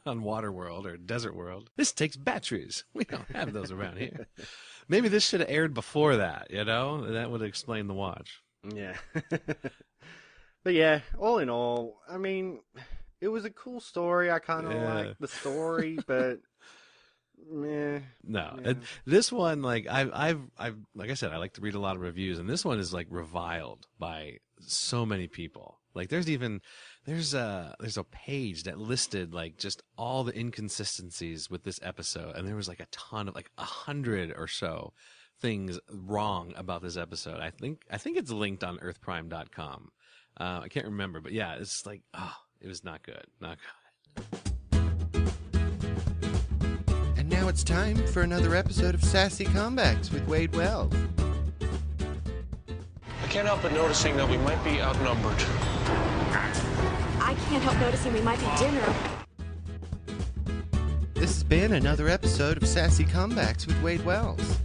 on Waterworld or Desert World. This takes batteries. We don't have those around here. Maybe this should have aired before that, That would explain the watch. Yeah. But yeah, all in all, I mean, it was a cool story. I kind of like the story, but... No, yeah. This one, like I've like I said, I like to read a lot of reviews, and this one is like reviled by so many people. Like there's a page that listed like just all the inconsistencies with this episode, and there was like a ton of like 100 or so things wrong about this episode. I think it's linked on earthprime.com. I can't remember, but yeah, it's like it was not good, not good. And now it's time for another episode of Sassy Comebacks with Wade Wells. I can't help but noticing that we might be outnumbered. I can't help noticing we might be dinner. This has been another episode of Sassy Comebacks with Wade Wells.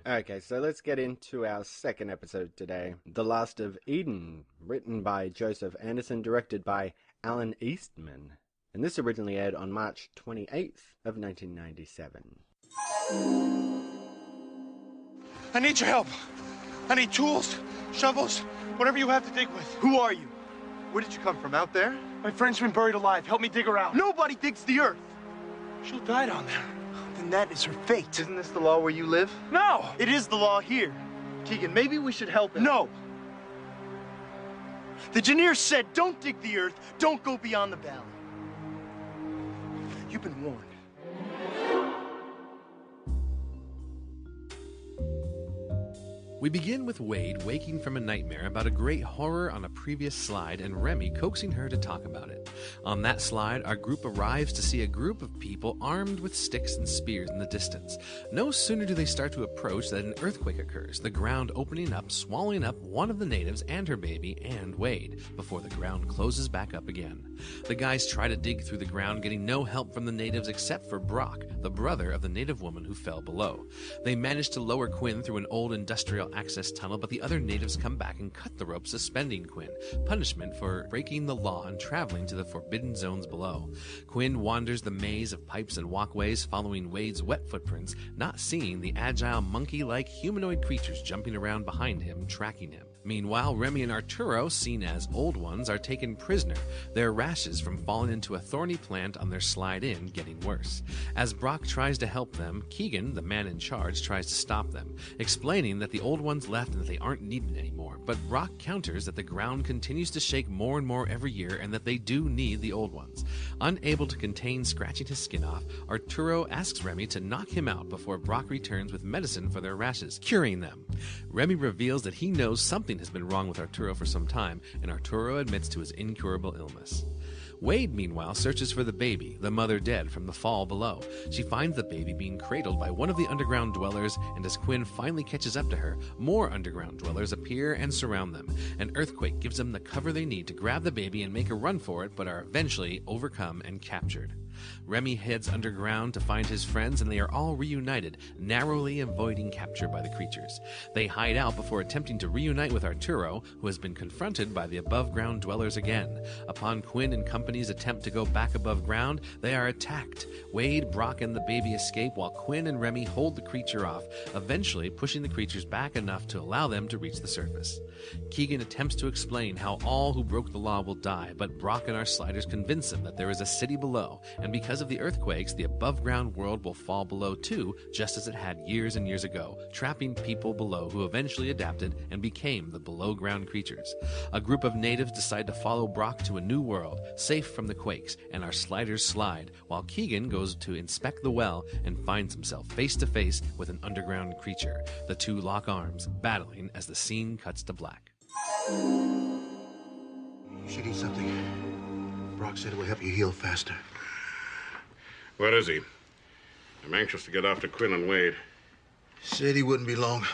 Okay, so let's get into our second episode today. The Last of Eden, written by Joseph Anderson, directed by Alan Eastman. And this originally aired on March 28th of 1997. I need your help. I need tools, shovels, whatever you have to dig with. Who are you? Where did you come from, out there? My friend's been buried alive. Help me dig her out. Nobody digs the earth. She'll die down there. Then that is her fate. Isn't this the law where you live? No! It is the law here. Keegan, maybe we should help him. No! The engineer said, don't dig the earth, don't go beyond the valley. You've been warned. We begin with Wade waking from a nightmare about a great horror on a previous slide and Remy coaxing her to talk about it. On that slide, our group arrives to see a group of people armed with sticks and spears in the distance. No sooner do they start to approach than an earthquake occurs, the ground opening up, swallowing up one of the natives and her baby and Wade, before the ground closes back up again. The guys try to dig through the ground, getting no help from the natives except for Brock, the brother of the native woman who fell below. They manage to lower Quinn through an old industrial access tunnel, but the other natives come back and cut the rope suspending Quinn, punishment for breaking the law and traveling to the forbidden zones below. Quinn wanders the maze of pipes and walkways, following Wade's wet footprints, not seeing the agile monkey-like humanoid creatures jumping around behind him, tracking him. Meanwhile, Remy and Arturo, seen as old ones, are taken prisoner, their rashes from falling into a thorny plant on their slide in getting worse. As Brock tries to help them, Keegan, the man in charge, tries to stop them, explaining that the old ones left and that they aren't needed anymore, but Brock counters that the ground continues to shake more and more every year and that they do need the old ones. Unable to contain scratching his skin off, Arturo asks Remy to knock him out before Brock returns with medicine for their rashes, curing them. Remy reveals that he knows something has been wrong with Arturo for some time, and Arturo admits to his incurable illness. Wade, meanwhile, searches for the baby, the mother dead from the fall below. She finds the baby being cradled by one of the underground dwellers, and as Quinn finally catches up to her, more underground dwellers appear and surround them. An earthquake gives them the cover they need to grab the baby and make a run for it, but are eventually overcome and captured. Remy heads underground to find his friends, and they are all reunited, narrowly avoiding capture by the creatures. They hide out before attempting to reunite with Arturo, who has been confronted by the above-ground dwellers again. Upon Quinn and company's attempt to go back above ground, they are attacked. Wade, Brock, and the baby escape while Quinn and Remy hold the creature off, eventually pushing the creatures back enough to allow them to reach the surface. Keegan attempts to explain how all who broke the law will die, but Brock and our sliders convince him that there is a city below, and because of the earthquakes, the above-ground world will fall below too, just as it had years and years ago, trapping people below who eventually adapted and became the below-ground creatures. A group of natives decide to follow Brock to a new world, safe from the quakes, and our sliders slide, while Keegan goes to inspect the well and finds himself face-to-face with an underground creature. The two lock arms, battling as the scene cuts to black. You should eat something. Brock said it will help you heal faster. Where is he? I'm anxious to get after Quinn and Wade. Said he wouldn't be long.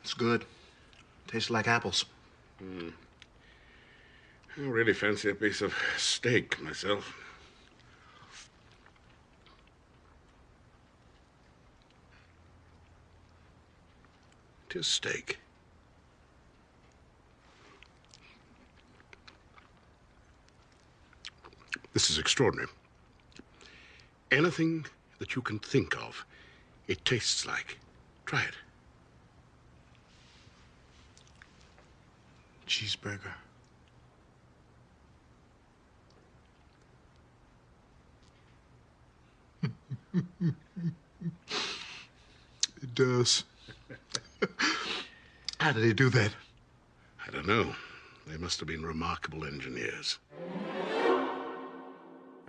It's good. Tastes like apples. I really fancy a piece of steak myself. Tis steak. This is extraordinary. Anything that you can think of, it tastes like. Try it. Cheeseburger. It does. How did he do that? I don't know. They must have been remarkable engineers.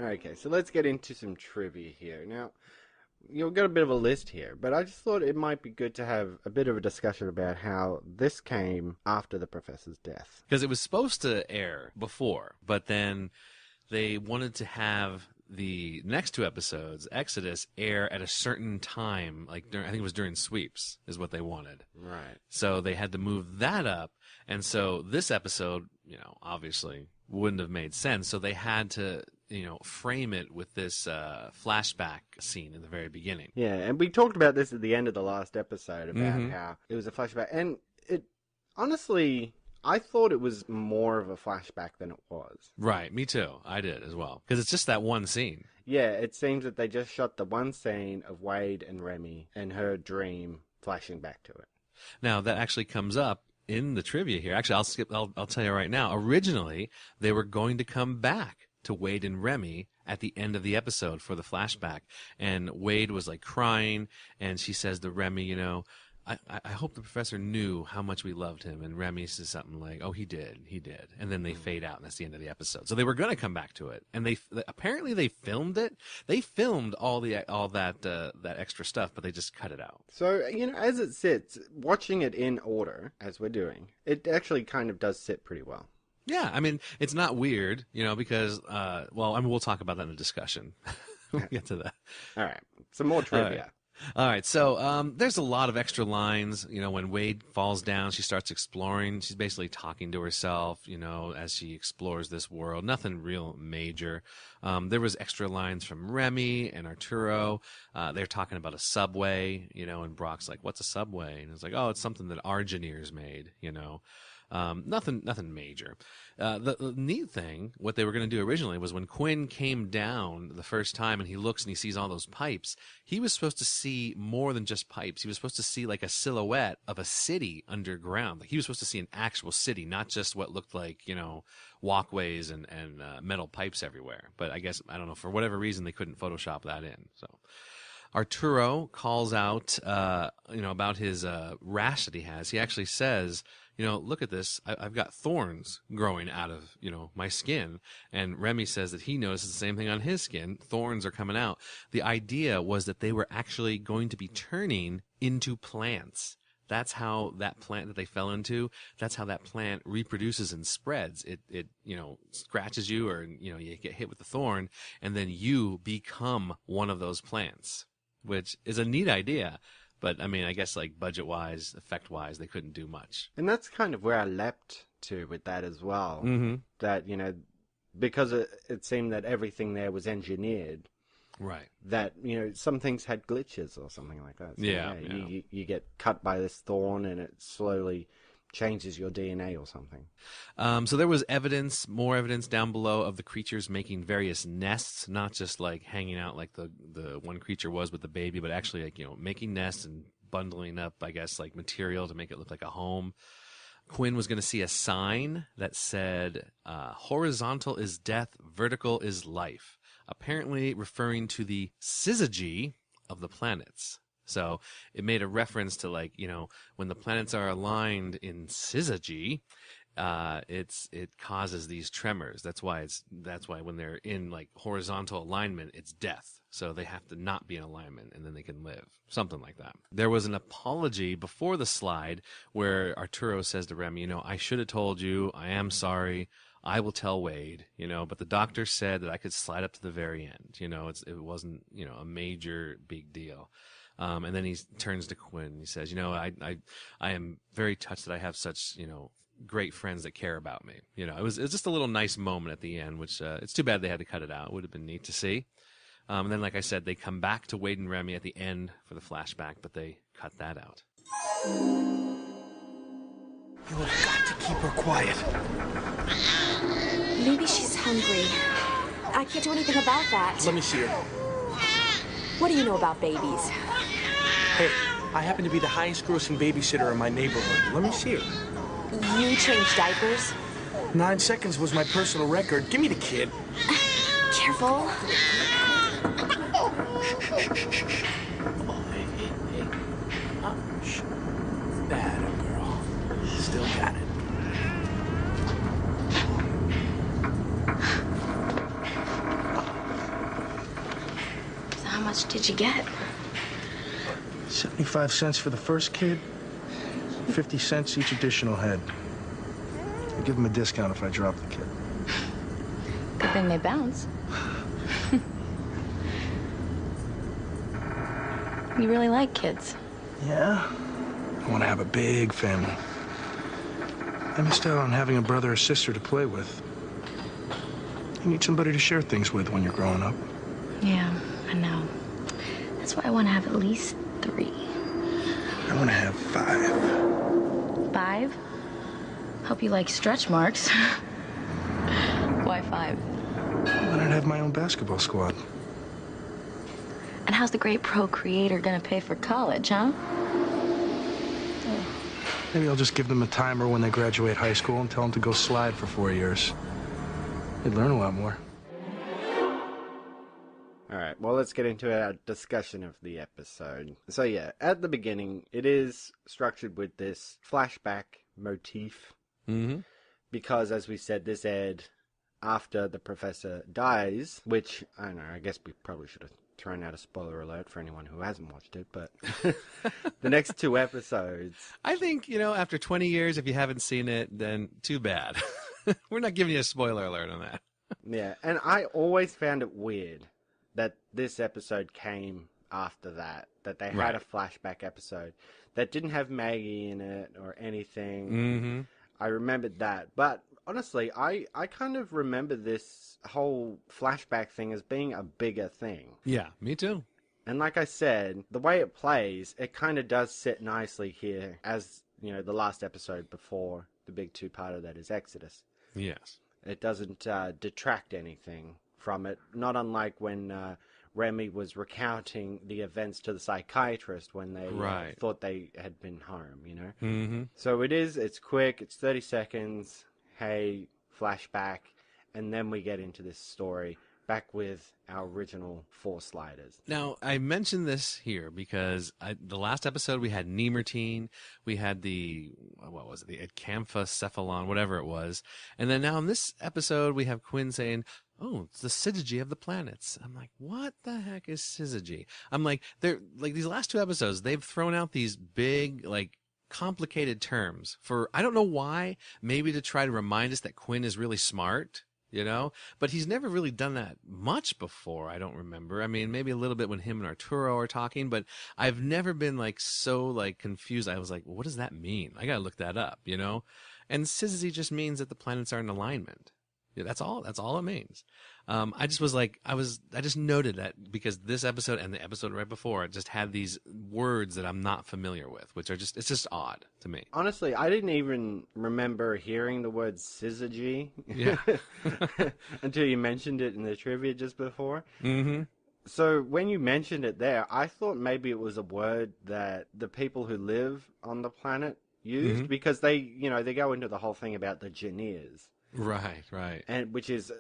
Okay, so let's get into some trivia here. Now, you've got a bit of a list here, but I just thought it might be good to have a bit of a discussion about how this came after the professor's death. Because it was supposed to air before, but then they wanted to have the next two episodes, Exodus, air at a certain time, like I think it was during sweeps, is what they wanted. Right. So they had to move that up, and so this episode, obviously wouldn't have made sense. So they had to, frame it with this flashback scene in the very beginning. Yeah, and we talked about this at the end of the last episode about how it was a flashback, and it honestly, I thought it was more of a flashback than it was. Right, me too. I did as well. Because it's just that one scene. Yeah, it seems that they just shot the one scene of Wade and Remy and her dream flashing back to it. Now, that actually comes up in the trivia here. Actually, I'll tell you right now. Originally, they were going to come back to Wade and Remy at the end of the episode for the flashback. And Wade was like crying, and she says to Remy, I hope the professor knew how much we loved him. And Remy says something like, "Oh, he did. And then they fade out, and that's the end of the episode. So they were going to come back to it, and they apparently they filmed it. They filmed all that extra stuff, but they just cut it out. So as it sits, watching it in order as we're doing, it actually kind of does sit pretty well. Yeah, I mean, it's not weird, because we'll talk about that in the discussion. We'll get to that. All right, some more trivia. All right, so there's a lot of extra lines. When Wade falls down, she starts exploring. She's basically talking to herself, as she explores this world. Nothing real major. There was extra lines from Remy and Arturo. They're talking about a subway, and Brock's like, "What's a subway?" And it's like, "Oh, it's something that our engineers made, Nothing major. The neat thing, what they were going to do originally was when Quinn came down the first time and he looks and he sees all those pipes, he was supposed to see more than just pipes. He was supposed to see like a silhouette of a city underground. Like he was supposed to see an actual city, not just what looked like, walkways and metal pipes everywhere. But I guess, I don't know, for whatever reason, they couldn't Photoshop that in. So Arturo calls out, about his rash that he has. He actually says, look at this. I've got thorns growing out of, my skin. And Remy says that he notices the same thing on his skin. Thorns are coming out. The idea was that they were actually going to be turning into plants. That's how that plant that they fell into, that's how that plant reproduces and spreads. It scratches you or, you get hit with the thorn, and then you become one of those plants, which is a neat idea. But, I mean, I guess, like, budget-wise, effect-wise, they couldn't do much. And that's kind of where I leapt to with that as well. Mm-hmm. That, because it seemed that everything there was engineered. Right. That, some things had glitches or something like that. So, yeah. You get cut by this thorn and it slowly changes your DNA or something. So there was more evidence down below of the creatures making various nests, not just like hanging out like the one creature was with the baby, but actually like, making nests and bundling up, I guess, like material to make it look like a home. Quinn was going to see a sign that said, horizontal is death, vertical is life, apparently referring to the syzygy of the planets. So it made a reference to like, when the planets are aligned in syzygy, it causes these tremors. That's why when they're in like horizontal alignment, it's death. So they have to not be in alignment and then they can live. Something like that. There was an apology before the slide where Arturo says to Remy, I should have told you, I am sorry. I will tell Wade, but the doctor said that I could slide up to the very end. It wasn't, a major big deal. And then he turns to Quinn and he says, I am very touched that I have such, great friends that care about me. It was just a little nice moment at the end, which, it's too bad they had to cut it out. It would have been neat to see. And then, like I said, they come back to Wade and Remy at the end for the flashback, but they cut that out. You have got to keep her quiet. Maybe she's hungry. I can't do anything about that. Let me see her. What do you know about babies? Hey, I happen to be the highest grossing babysitter in my neighborhood. Let me see her. You change diapers? 9 seconds was my personal record. Give me the kid. Careful. Shh. Oh, hey. Shh. That a girl. Still got it. So how much did you get? 75 cents for the first kid, 50 cents each additional head. I'll give them a discount if I drop the kid. Good thing they bounce. You really like kids? Yeah? I want to have a big family. I missed out on having a brother or sister to play with. You need somebody to share things with when you're growing up. Yeah, I know. That's why I want to have at least 3. I want to have 5. 5? Hope you like stretch marks. Why 5? Then I'd have my own basketball squad. And how's the great procreator gonna pay for college, huh? Maybe I'll just give them a timer when they graduate high school and tell them to go slide for 4 years. They'd learn a lot more. All right, well, let's get into our discussion of the episode. So yeah, at the beginning, it is structured with this flashback motif. Mm-hmm. Because, as we said, this aired after the professor dies, which, I don't know, I guess we probably should have thrown out a spoiler alert for anyone who hasn't watched it, but the next 2 episodes... I think, after 20 years, if you haven't seen it, then too bad. We're not giving you a spoiler alert on that. Yeah, and I always found it weird that this episode came after that they had a flashback episode that didn't have Maggie in it or anything. Mm-hmm. I remembered that, but honestly, I kind of remember this whole flashback thing as being a bigger thing. Yeah, me too. And like I said, the way it plays, it kind of does sit nicely here as, the last episode before the big 2-parter that is Exodus. Yes. It doesn't detract anything from it, not unlike when Remy was recounting the events to the psychiatrist when they thought they had been home, Mm-hmm. So it's quick, it's 30 seconds, hey, flashback, and then we get into this story back with our original 4 sliders. Now, I mentioned this here because the last episode we had Nemertine, we had the Acamphocephalon, whatever it was, and then now in this episode we have Quinn saying, oh, it's the syzygy of the planets. I'm like, what the heck is syzygy? I'm like, they're like these last 2 episodes, they've thrown out these big, complicated terms for, I don't know why, maybe to try to remind us that Quinn is really smart, but he's never really done that much before. I don't remember. I mean, maybe a little bit when him and Arturo are talking, but I've never been so confused. I was like, well, what does that mean? I got to look that up, and syzygy just means that the planets are in alignment. Yeah, that's all it means. I just was like, I just noted that because this episode and the episode right before just had these words that I'm not familiar with, which are it's just odd to me. Honestly, I didn't even remember hearing the word syzygy until you mentioned it in the trivia just before. Mm-hmm. So when you mentioned it there, I thought maybe it was a word that the people who live on the planet used because they go into the whole thing about the Janiers. Right. And which is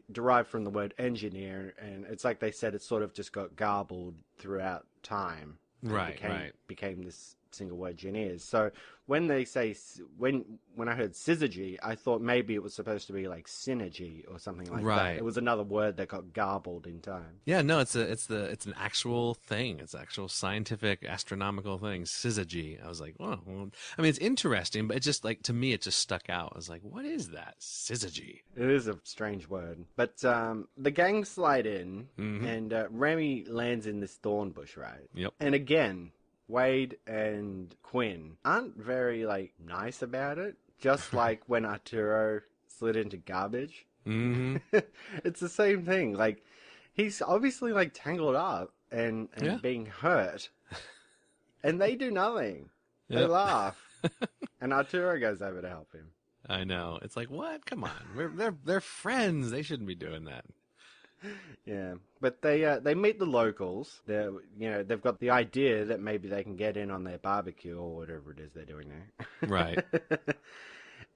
derived from the word engineer, and it's like they said it sort of just got garbled throughout time. Right. Became this single word Jinn is. So when they say, when I heard syzygy, I thought maybe it was supposed to be like synergy or something like that. It was another word that got garbled in time. Yeah, no, it's an actual thing. It's an actual scientific astronomical thing. Syzygy. I was like, well, I mean, it's interesting, but it just like to me, it just stuck out. I was like, what is that? Syzygy. It is a strange word, but the gang slide in, and Remy lands in this thorn bush, right? Yep. And again, Wade and Quinn aren't very, like, nice about it. Just like when Arturo slid into garbage. Mm-hmm. It's the same thing. Like, he's obviously, like, tangled up and being hurt. And they do nothing. They laugh. And Arturo goes over to help him. I know. It's like, what? Come on. They're friends. They shouldn't be doing that. Yeah, but they meet the locals. They've got the idea that maybe they can get in on their barbecue or whatever it is they're doing there. Right.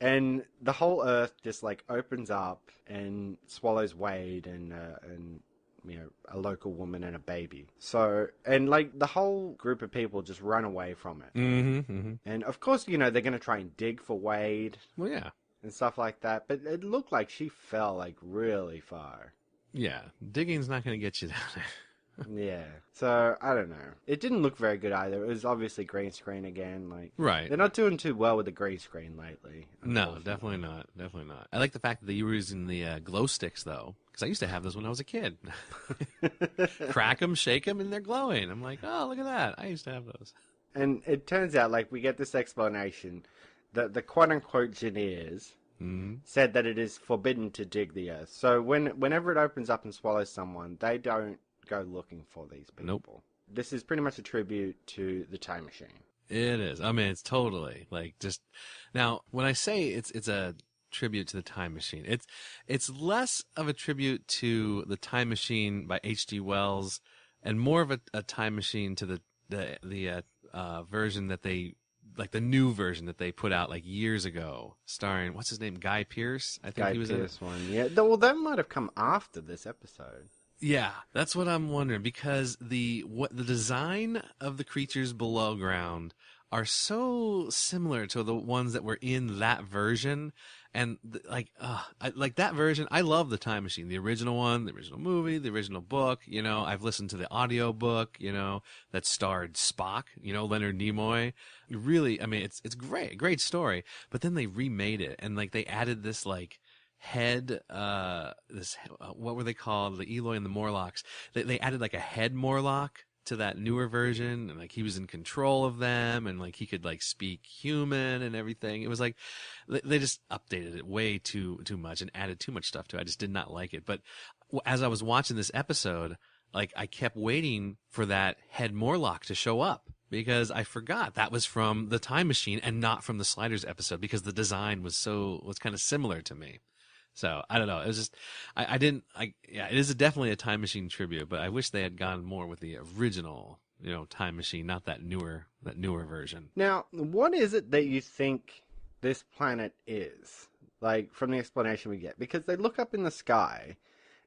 And the whole earth just like opens up and swallows Wade and a local woman and a baby. So, and like the whole group of people just run away from it. Mm-hmm, mm-hmm. And of course, they're going to try and dig for Wade. Well, yeah. And stuff like that. But it looked like she fell like really far. Yeah, digging's not going to get you down there. Yeah, so I don't know. It didn't look very good either. It was obviously green screen again. Like, right. They're not doing too well with the green screen lately. No, definitely not. Definitely not. I like the fact that you were using the glow sticks though, because I used to have those when I was a kid. Crack them, shake them, and they're glowing. I'm like, oh, look at that. I used to have those. And it turns out, like, we get this explanation that the quote-unquote engineers said that it is forbidden to dig the earth. So whenever it opens up and swallows someone, they don't go looking for these people. Nope. This is pretty much a tribute to the time machine. It is. I mean, it's totally like just now. When I say it's a tribute to the time machine, it's less of a tribute to the time machine by H.G. Wells and more of a time machine to the version that they. Like the new version that they put out like years ago, starring what's his name, Guy Pearce. I think he was in it. One. Yeah, well, that might have come after this episode. Yeah, that's what I'm wondering because the design of the creatures below ground are so similar to the ones that were in that version, and like that version. I love the Time Machine, the original one, the original movie, the original book. I've listened to the audio book. That starred Spock. Leonard Nimoy. Really, I mean, it's great story. But then they remade it, and like they added this like head, what were they called? The Eloi and the Morlocks. They added like a head Morlock to that newer version, and like he was in control of them, and like he could like speak human and everything. It was like they just updated it way too much and added too much stuff to it. I just did not like it. But as I was watching this episode, like I kept waiting for that head Morlock to show up because I forgot that was from the Time Machine and not from the Sliders episode because the design was kind of similar to me. So I don't know. It was just, it is definitely a Time Machine tribute, but I wish they had gone more with the original, Time Machine, not that newer version. Now, what is it that you think this planet is? Like, from the explanation we get, because they look up in the sky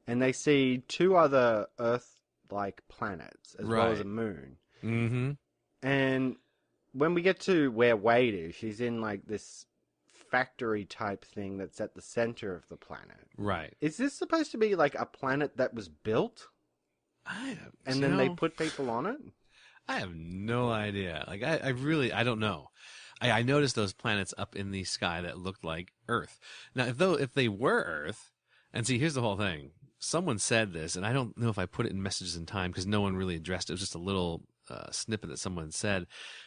and they see two other Earth-like planets as well as a moon. Mm-hmm. And when we get to where Wade is, she's in like this factory type thing that's at the center of the planet. Right. Is this supposed to be like a planet that was built? And then they put people on it? I have no idea. Like I don't know. I noticed those planets up in the sky that looked like Earth. Now, if they were Earth, and see, here's the whole thing. Someone said this, and I don't know if I put it in Messages in Time because no one really addressed it. It was just a little snippet that someone said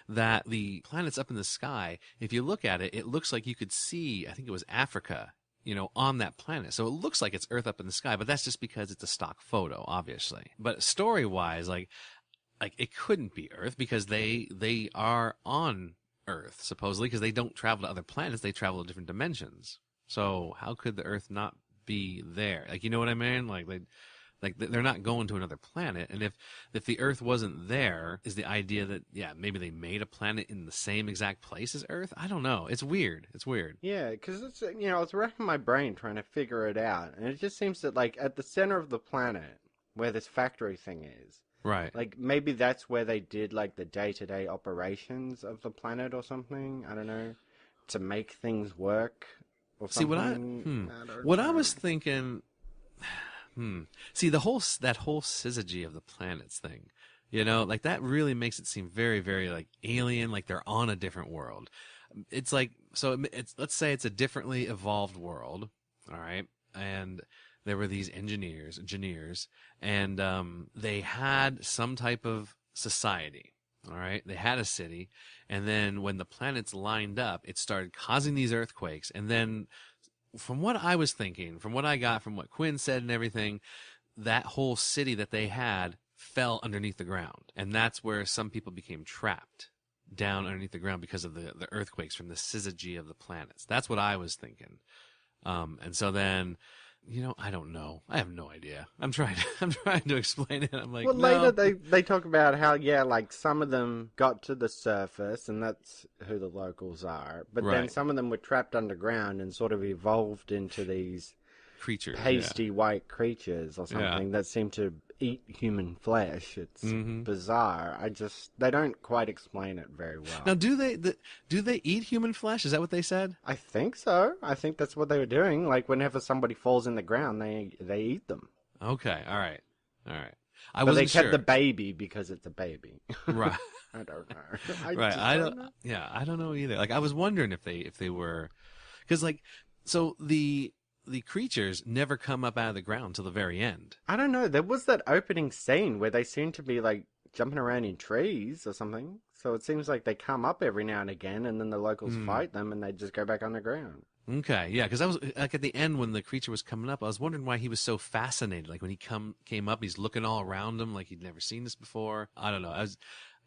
that the planets up in the sky, if you look at it, it looks like you could see, I think it was Africa, on that planet. So it looks like it's Earth up in the sky, but that's just because it's a stock photo, obviously. But story-wise, like it couldn't be Earth because they are on Earth, supposedly, because they don't travel to other planets, they travel to different dimensions. So how could the Earth not be there? Like, you know what I mean? Like they're not going to another planet, and if the Earth wasn't there, is the idea that maybe they made a planet in the same exact place as Earth? I don't know. It's weird. Yeah, because it's I was racking my brain trying to figure it out, and it just seems that like at the center of the planet where this factory thing is, Right. Like, maybe that's where they did, like, the day-to-day operations of the planet or something. I don't know. To make things work or See, something. I was thinking... See, that whole syzygy of the planets thing, like that really makes it seem very, very like alien, like they're on a different world. It's like, so let's say it's a differently evolved world, all right? And there were these engineers, and they had some type of society, all right? They had a city, and then when the planets lined up, it started causing these earthquakes, and then from what I was thinking, from what I got from what Quinn said and everything, that whole city that they had fell underneath the ground. And that's where some people became trapped down underneath the ground because of the earthquakes from the syzygy of the planets. That's what I was thinking. And so then, I don't know. I have no idea. I'm trying to explain it. I'm like, well, no. later they talk about how, like some of them got to the surface, and that's who the locals are. But then some of them were trapped underground and sort of evolved into these creatures, pasty white creatures or something that seem to eat human flesh. It's bizarre. They don't quite explain it very well. Now, do they eat human flesh? Is that what they said? I think so. I think that's what they were doing. Like whenever somebody falls in the ground, they eat them. Okay. All right. But they kept the baby because it's a baby. Right. I don't know. I don't know. Yeah, I don't know either. Like I was wondering if they were, because like so the creatures never come up out of the ground till the very end. I don't know. There was that opening scene where they seem to be like jumping around in trees or something. So it seems like they come up every now and again, and then the locals fight them, and they just go back underground. Okay, yeah, because I was like at the end when the creature was coming up, I was wondering why he was so fascinated. Like when he came up, he's looking all around him like he'd never seen this before. I don't know.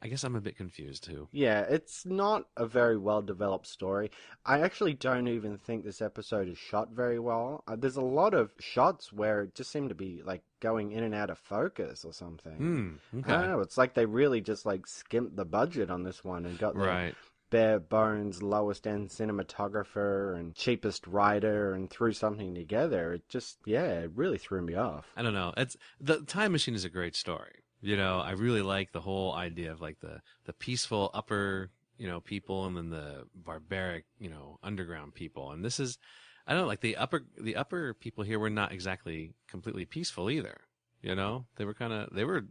I guess I'm a bit confused too. Yeah, it's not a very well-developed story. I actually don't even think this episode is shot very well. There's a lot of shots where it just seem to be like going in and out of focus or something. Okay. I don't know. It's like they really just like skimped the budget on this one and got the bare bones, lowest end cinematographer and cheapest writer and threw something together. It just, it really threw me off. I don't know. The Time Machine is a great story. I really like the whole idea of like the peaceful upper, people and then the barbaric, underground people. And this is, I don't know, like the upper people here were not exactly completely peaceful either. They were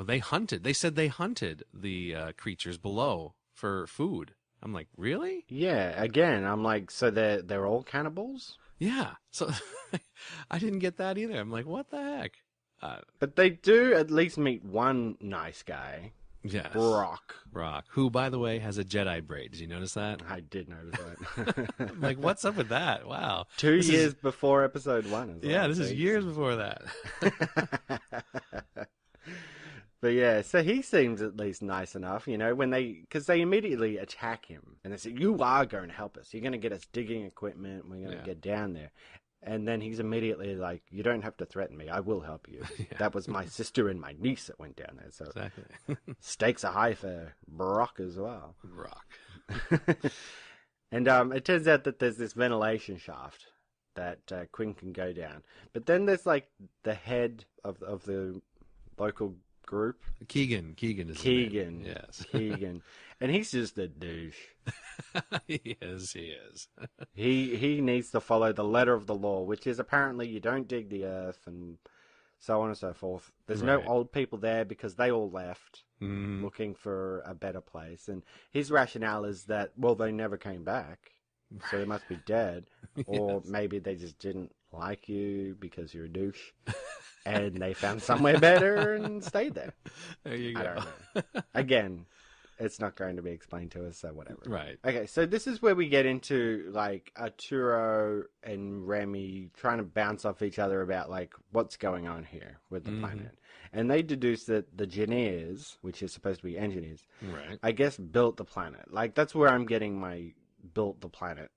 they hunted. They said they hunted the creatures below for food. I'm like, really? Yeah. Again, I'm like, so they're all cannibals? Yeah. So I didn't get that either. I'm like, what the heck? But they do at least meet one nice guy. Yes. Brock. Who, by the way, has a Jedi braid. Did you notice that? I did notice that. I'm like, what's up with that? Wow. 2 years before episode 1 as well. Yeah, this is years before that. But yeah, so he seems at least nice enough, because they immediately attack him. And they say, you are going to help us. You're going to get us digging equipment. We're going to get down there. And then he's immediately like, you don't have to threaten me. I will help you. Yeah. That was my sister and my niece that went down there. So exactly. Stakes are high for Brock as well. Brock. And it turns out that there's this ventilation shaft that Quinn can go down. But then there's like the head of the local group. Keegan is Keegan. Yes. Keegan. And he's just a douche. He is. He needs to follow the letter of the law, which is apparently you don't dig the earth and so on and so forth. There's no old people there because they all left looking for a better place. And his rationale is that, well, they never came back, so they must be dead. Or maybe they just didn't like you because you're a douche. And they found somewhere better and stayed there. There you go. I don't know. Again, it's not going to be explained to us, so whatever. Right. Okay, so this is where we get into, like, Arturo and Remy trying to bounce off each other about, like, what's going on here with the planet. And they deduce that the engineers, which is supposed to be engineers, right, I guess built the planet. Like, that's where I'm getting my built the planet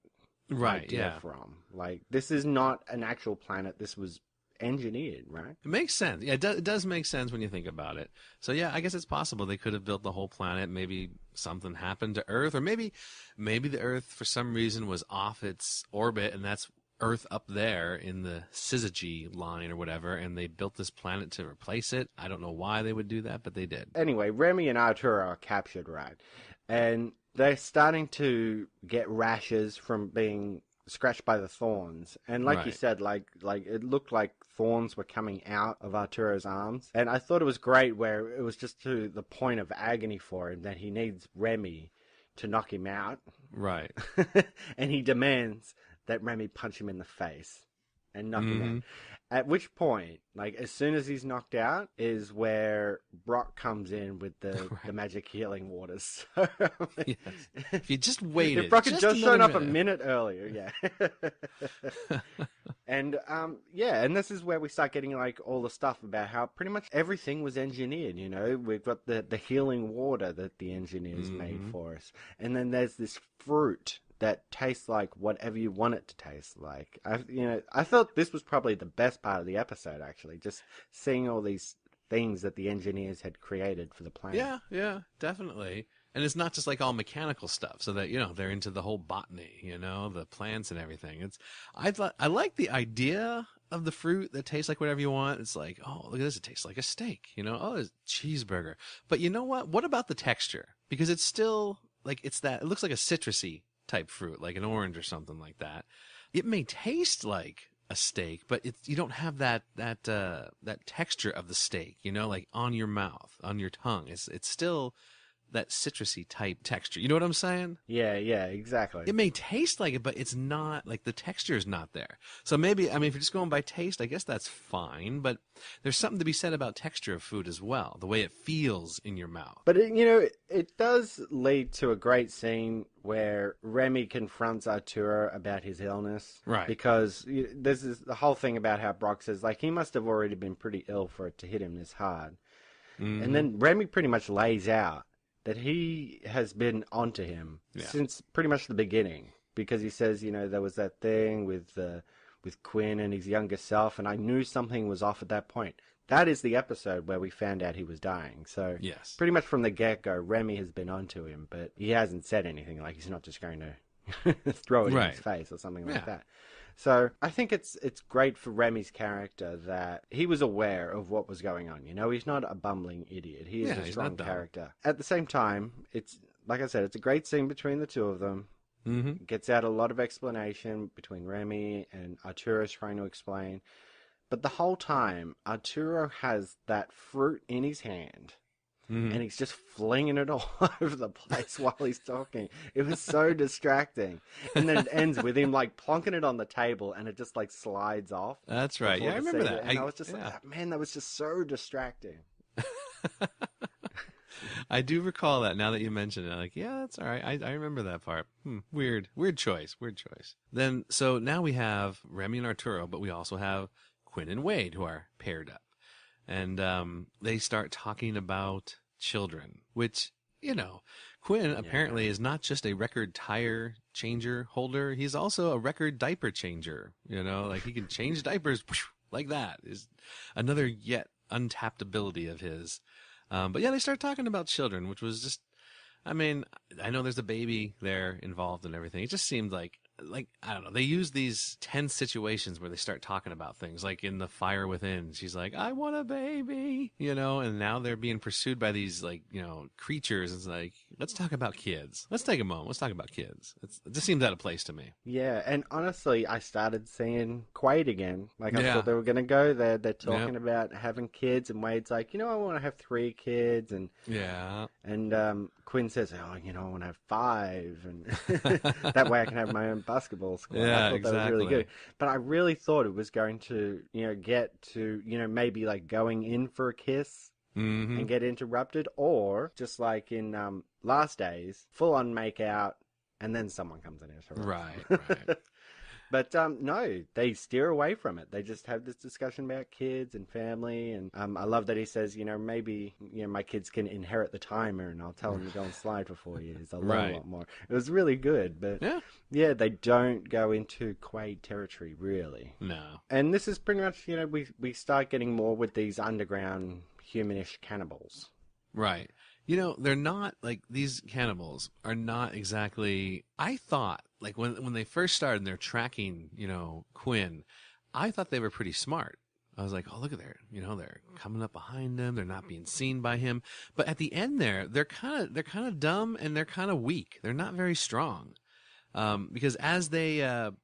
idea from. Like, this is not an actual planet. This was engineered, right? It makes sense. Yeah, it does make sense when you think about it. So yeah, I guess it's possible they could have built the whole planet. Maybe something happened to Earth, or maybe the Earth for some reason was off its orbit, and that's Earth up there in the syzygy line or whatever, and they built this planet to replace it. I don't know why they would do that, but they did. Anyway, Remy and Arturo are captured, right? And they're starting to get rashes from being scratched by the thorns. And like you said, like it looked like thorns were coming out of Arturo's arms. And I thought it was great where it was just to the point of agony for him that he needs Remy to knock him out. Right. And he demands that Remy punch him in the face and knock him out. At which point, like, as soon as he's knocked out is where Brock comes in with the magic healing waters. So, yes. If you just waited. If Brock had just shown up minute. a minute earlier, And, and this is where we start getting, like, all the stuff about how pretty much everything was engineered, you know? We've got the healing water that the engineers made for us. And then there's this fruit that tastes like whatever you want it to taste like. I thought this was probably the best part of the episode, actually, just seeing all these things that the engineers had created for the planet. Yeah, definitely. And it's not just like all mechanical stuff, so that, you know, they're into the whole botany, you know, the plants and everything. I like the idea of the fruit that tastes like whatever you want. It's like, oh, look at this, it tastes like a steak, you know, oh, it's a cheeseburger. But you know what? What about the texture? Because it's still like it looks like a citrusy type fruit, like an orange or something like that. It may taste like a steak, but you don't have that texture of the steak, you know, like on your mouth, on your tongue. It's still that citrusy type texture. You know what I'm saying? Yeah, exactly. It may taste like it, but it's not, like, the texture is not there. So maybe, I mean, if you're just going by taste, I guess that's fine, but there's something to be said about texture of food as well, the way it feels in your mouth. But, it does lead to a great scene where Remy confronts Arturo about his illness. Right. Because this is the whole thing about how Brock says, like, he must have already been pretty ill for it to hit him this hard. And then Remy pretty much lays out that he has been onto him since pretty much the beginning, because he says, there was that thing with Quinn and his younger self, and I knew something was off at that point. That is the episode where we found out he was dying. So yes, pretty much from the get-go, Remy has been onto him, but he hasn't said anything. Like, he's not just going to throw it in his face or something like that. So I think it's great for Remy's character that he was aware of what was going on. He's not a bumbling idiot. He is a strong character. At the same time, it's, like I said, it's a great scene between the two of them. It gets out a lot of explanation between Remy and Arturo trying to explain. But the whole time, Arturo has that fruit in his hand. And he's just flinging it all over the place while he's talking. It was so distracting. And then it ends with him, like, plonking it on the table, and it just, like, slides off. That's right. Yeah, I remember that. And I was just like, man, that was just so distracting. I do recall that now that you mention it. Like, yeah, that's all right. I remember that part. Weird choice. Then, so now we have Remy and Arturo, but we also have Quinn and Wade, who are paired up. And they start talking about children, which, Quinn apparently is not just a record tire changer holder. He's also a record diaper changer. Like, he can change diapers like that. Is another yet untapped ability of his. But yeah, they start talking about children, which was just, I mean, I know there's a baby there involved and everything. It just seemed like, I don't know, they use these tense situations where they start talking about things, like in The Fire Within. She's like, I want a baby, and now they're being pursued by these, like, creatures. It's like, let's talk about kids. Let's take a moment. Let's talk about kids. It just seems out of place to me. Yeah, and honestly, I started seeing Quaid again. Like, I thought they were going to go there. They're talking about having kids, and Wade's like, I want to have 3 kids, and Quinn says, I want to have 5, and that way I can have my own basketball squad. Yeah, I thought exactly. that was really good. But I really thought it was going to, get to, maybe like going in for a kiss and get interrupted, or just like in Last Days, full on make out, and then someone comes in and Right. But no, they steer away from it. They just have this discussion about kids and family. And I love that he says, maybe my kids can inherit the timer, and I'll tell them to go and slide for 4 years. They'll learn a lot more. It was really good. But yeah, they don't go into Quaid territory, really. No. And this is pretty much, we start getting more with these underground humanish cannibals. Right. You know, they're not, like, these cannibals are not exactly, I thought, like, when they first started and they're tracking, you know, Quinn, I thought they were pretty smart. I was like, oh, look at there, you know, they're coming up behind him, they're not being seen by him. But at the end there, they're kind of dumb and they're kind of weak. They're not very strong. Because as they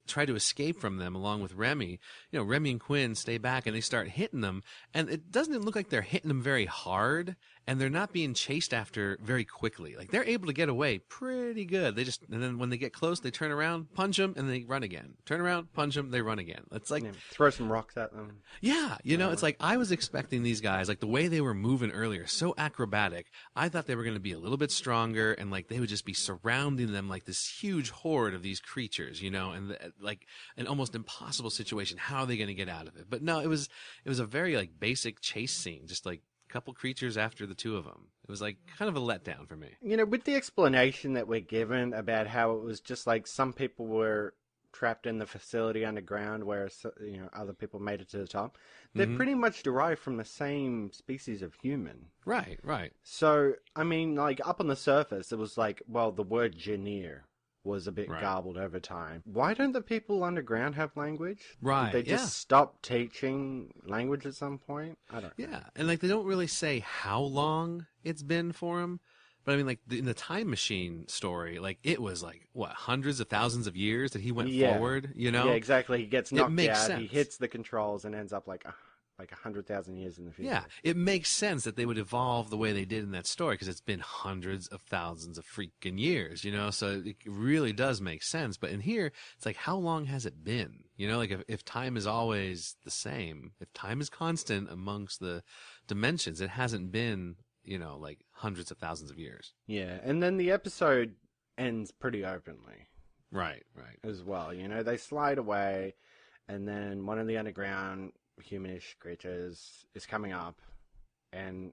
try to escape from them along with Remy, you know, Remy and Quinn stay back and they start hitting them, and it doesn't look like they're hitting them very hard, and they're not being chased after very quickly. Like, they're able to get away pretty good. And then when they get close, they turn around, punch them, and they run again. Turn around, punch them, they run again. It's like, throw some rocks at them. Yeah, you know, it's like I was expecting these guys, like the way they were moving earlier, so acrobatic. I thought they were going to be a little bit stronger, and like they would just be surrounding them like this huge horde of these creatures, you know, and like an almost impossible situation. How are they going to get out of it? But no, it was a very like basic chase scene, just like a couple creatures after the two of them. It was like kind of a letdown for me. You know, with the explanation that we're given about how it was just like some people were trapped in the facility underground, whereas, you know, other people made it to the top. They're pretty much derived from the same species of human. Right, right. So, I mean, like, up on the surface, it was like, well, the word Janir was a bit garbled over time. Why don't the people underground have language? Right, Did they just stop teaching language at some point? I don't know. Yeah, and like they don't really say how long it's been for him. But I mean, like, in the time machine story, like, it was, like, what, hundreds of thousands of years that he went forward, you know? Yeah, exactly. He gets knocked out, sense. He hits the controls and ends up, like 100,000 years in the future. Yeah, it makes sense that they would evolve the way they did in that story, because it's been hundreds of thousands of freaking years, you know? So it really does make sense. But in here, it's like, how long has it been? You know, like, if time is always the same, if time is constant amongst the dimensions, it hasn't been, you know, like hundreds of thousands of years. Yeah, and then the episode ends pretty openly. Right, right. As well, you know, they slide away, and then one of the underground humanish creatures is coming up, and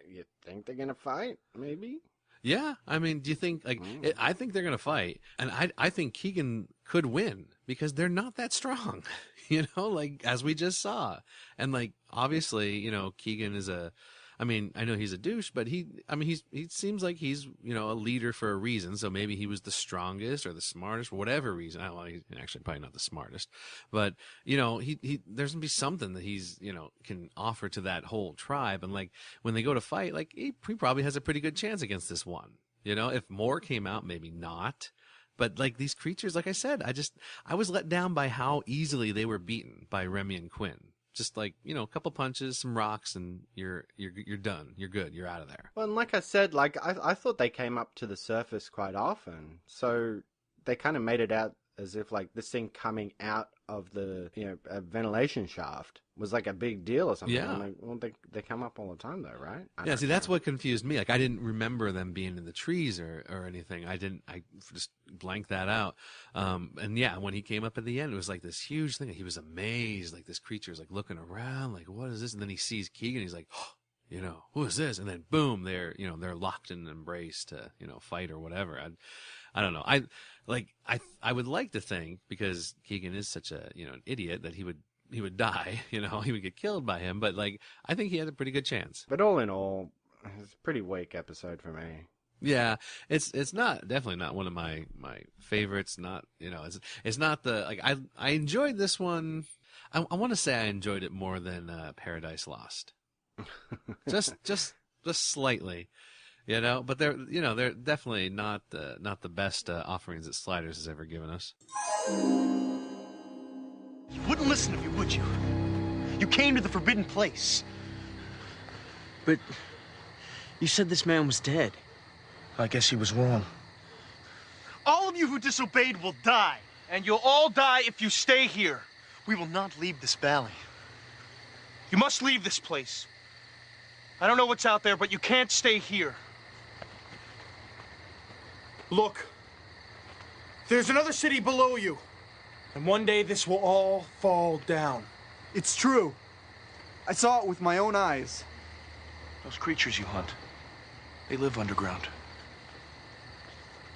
you think they're gonna fight, maybe? Yeah, I mean, do you think, like, I think they're gonna fight, and I think Keegan could win, because they're not that strong, you know, like, as we just saw. And, like, obviously, you know, Keegan is I mean, I know he's a douche, but he seems like he's, you know, a leader for a reason. So maybe he was the strongest or the smartest for whatever reason. Well, he's actually probably not the smartest, but, you know, there's gonna be something that he's, you know, can offer to that whole tribe. And like, when they go to fight, like, he probably has a pretty good chance against this one. You know, if more came out, maybe not. But like, these creatures, like I said, I was let down by how easily they were beaten by Remy and Quinn. Just like, you know, a couple punches, some rocks, and you're done. You're good. You're out of there. Well, and like I said, like, I thought they came up to the surface quite often. So they kind of made it out as if, like, this thing coming out of the, you know, a ventilation shaft was like a big deal or something. Yeah. Like, well, they come up all the time, though, right? Yeah, see, that's what confused me. Like, I didn't remember them being in the trees or anything. I just blanked that out. And yeah, when he came up at the end, it was like this huge thing. He was amazed. Like, this creature's like looking around, like, what is this? And then he sees Keegan. He's like, oh, you know, who is this? And then boom, they're locked in an embrace to, you know, fight or whatever. I don't know. I would like to think, because Keegan is such a, you know, an idiot, that he would die, you know, he would get killed by him. But like, I think he had a pretty good chance. But all in all, it's a pretty weak episode for me. Yeah, it's definitely not one of my favorites. Not, you know, it's not the, like, I enjoyed this one. I want to say I enjoyed it more than Paradise Lost. just slightly. You know, but they're definitely not the best offerings that Sliders has ever given us. You wouldn't listen to me, would you? You came to the forbidden place. But you said this man was dead. I guess he was wrong. All of you who disobeyed will die, and you'll all die if you stay here. We will not leave this valley. You must leave this place. I don't know what's out there, but you can't stay here. Look, there's another city below you, and one day this will all fall down. It's true. I saw it with my own eyes. Those creatures you hunt, they live underground.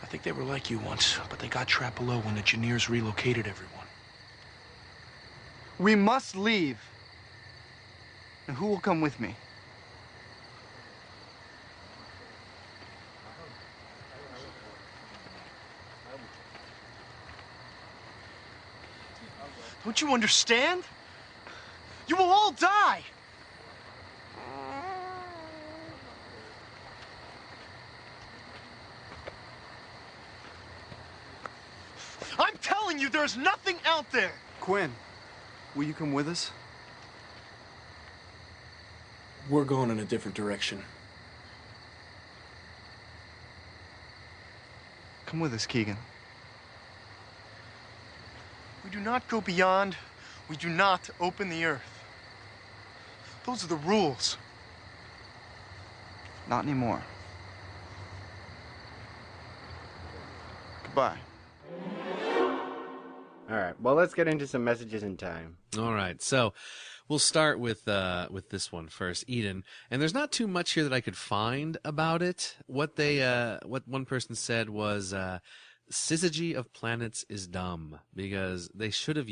I think they were like you once, but they got trapped below when the Janniers relocated everyone. We must leave. And who will come with me? Don't you understand? You will all die! I'm telling you, there's nothing out there! Quinn, will you come with us? We're going in a different direction. Come with us, Keegan. We do not go beyond. We do not open the earth. Those are the rules. Not anymore. Goodbye. All right. Well, let's get into some messages in time. All right. So we'll start with this one first, Eden. And there's not too much here that I could find about it. What one person said was syzygy of planets is dumb, because they should have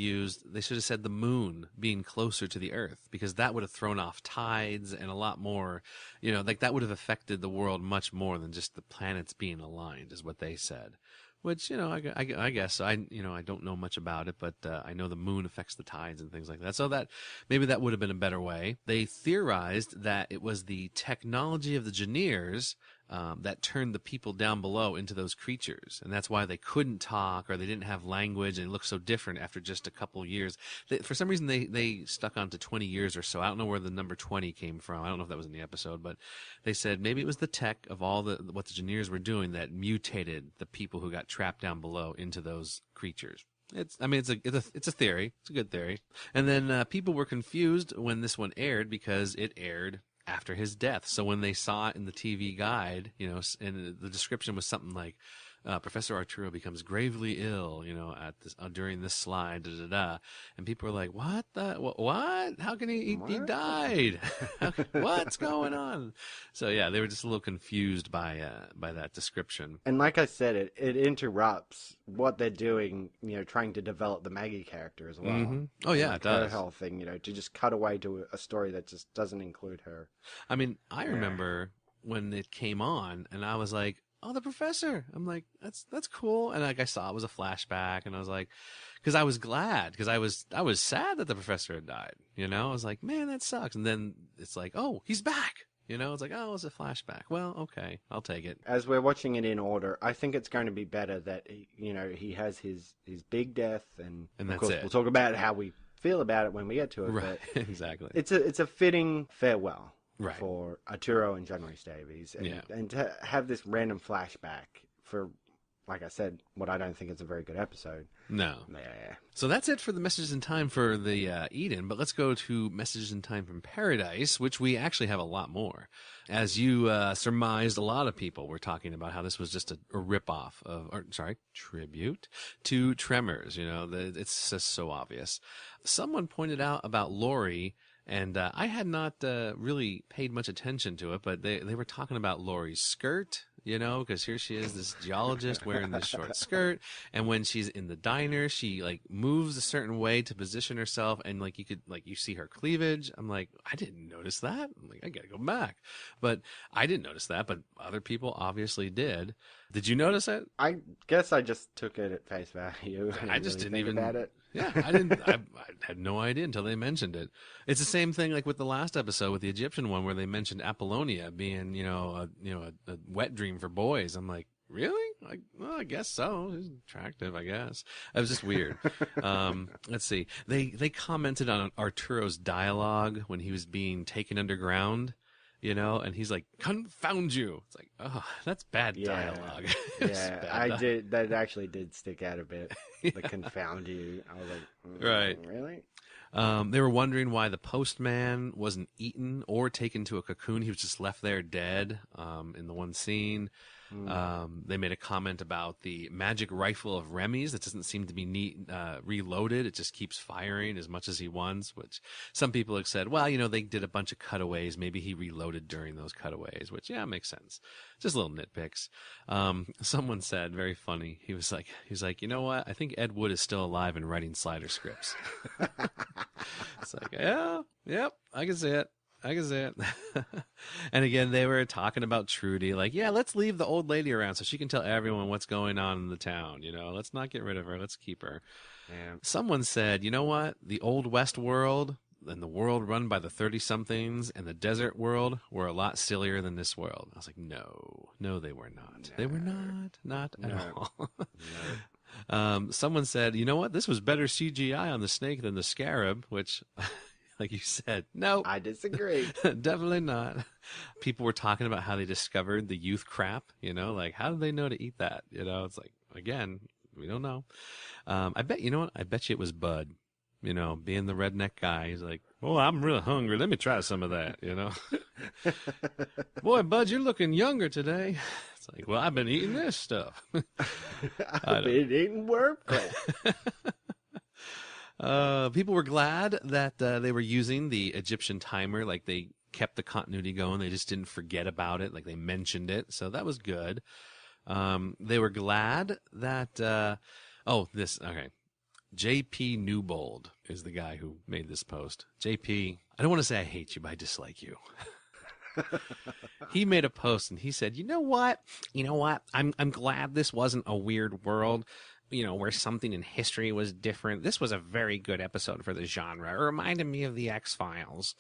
said the moon being closer to the Earth, because that would have thrown off tides and a lot more, like that would have affected the world much more than just the planets being aligned, is what they said. Which, I guess I don't know much about it, but I know the moon affects the tides and things like that. So that maybe that would have been a better way. They theorized that it was the technology of the Engineers that turned the people down below into those creatures, and that's why they couldn't talk, or they didn't have language, and it looked so different after just a couple of years. For some reason, they stuck on to 20 years or so. I don't know where the number 20 came from. I don't know if that was in the episode, but they said maybe it was the tech of all what the Engineers were doing that mutated the people who got trapped down below into those creatures. It's a theory. It's a good theory. And then people were confused when this one aired, because it aired after his death. So when they saw it in the TV guide, and the description was something like, Professor Arturo becomes gravely ill, at this during this slide, and people were like, "What? What? How can he died? What's going on?" So yeah, they were just a little confused by that description. And like I said, it interrupts what they're doing, trying to develop the Maggie character as well. Mm-hmm. Oh yeah, it does. Her whole thing, to just cut away to a story that just doesn't include her. I mean, I remember when it came on, and I was like, "Oh, the professor!" I'm like, "That's cool." And like I saw it was a flashback, and I was like, because I was glad, because I was sad that the professor had died. I was like, "Man, that sucks." And then it's like, "Oh, he's back." It's like, "Oh, it's a flashback." Well, okay, I'll take it. As we're watching it in order, I think it's going to be better that he has his big death, and of that's course it. We'll talk about how we feel about it when we get to it. Right, but exactly. It's a fitting farewell. Right. For Arturo and John Rhys Davies, and to have this random flashback for, like I said, what I don't think is a very good episode. No. Yeah. So that's it for the Messages in Time for the Eden, but let's go to Messages in Time from Paradise, which we actually have a lot more. As you surmised, a lot of people were talking about how this was just a ripoff tribute to Tremors. It's just so obvious. Someone pointed out about Laurie. And I had not really paid much attention to it, but they were talking about Laurie's skirt, because here she is, this geologist wearing this short skirt, and when she's in the diner, she like moves a certain way to position herself, and like you see her cleavage. I'm like, I didn't notice that. I'm like, I gotta go back, but I didn't notice that, but other people obviously did. Did you notice it? I guess I just took it at face value. I just didn't even about it. Yeah, I didn't. I had no idea until they mentioned it. It's the same thing like with the last episode with the Egyptian one, where they mentioned Apollonia being, a wet dream for boys. I'm like, really? Well, I guess so. She's attractive, I guess. It was just weird. Let's see. They commented on Arturo's dialogue when he was being taken underground. And he's like, "Confound you!" It's like, oh, that's bad dialogue. Yeah, did. That actually did stick out a bit. The "confound you." I was like, right, really? They were wondering why the postman wasn't eaten or taken to a cocoon. He was just left there dead in the one scene. They made a comment about the magic rifle of Remy's that doesn't seem to be reloaded. It just keeps firing as much as he wants, which some people have said, well, they did a bunch of cutaways. Maybe he reloaded during those cutaways, which, yeah, makes sense. Just little nitpicks. Someone said, very funny, he was like, "You know what? I think Ed Wood is still alive and writing Slider scripts." It's like, yeah, yep, I can see it. I can see it. And again, they were talking about Trudy, like, yeah, let's leave the old lady around so she can tell everyone what's going on in the town. Let's not get rid of her. Let's keep her. Yeah. Someone said, you know what? The Old West world and the world run by the 30-somethings and the desert world were a lot sillier than this world. I was like, no, they were not. They were not at all. Someone said, you know what? This was better CGI on the snake than the scarab, which, like you said, no. I disagree. Definitely not. People were talking about how they discovered the youth crap, like, how did they know to eat that? It's like, again, we don't know. I bet you it was Bud. Being the redneck guy, he's like, oh, I'm real hungry. Let me try some of that, Boy, Bud, you're looking younger today. It's like, well, I've been eating this stuff. I've been eating worm clay. People were glad that they were using the Egyptian timer. Like, they kept the continuity going. They just didn't forget about it. Like, they mentioned it. So that was good. They were glad that, okay. JP Newbold is the guy who made this post. JP, I don't want to say I hate you, but I dislike you. He made a post and he said, you know what? I'm glad this wasn't a weird world, where something in history was different. This was a very good episode for the genre. It reminded me of the X-Files.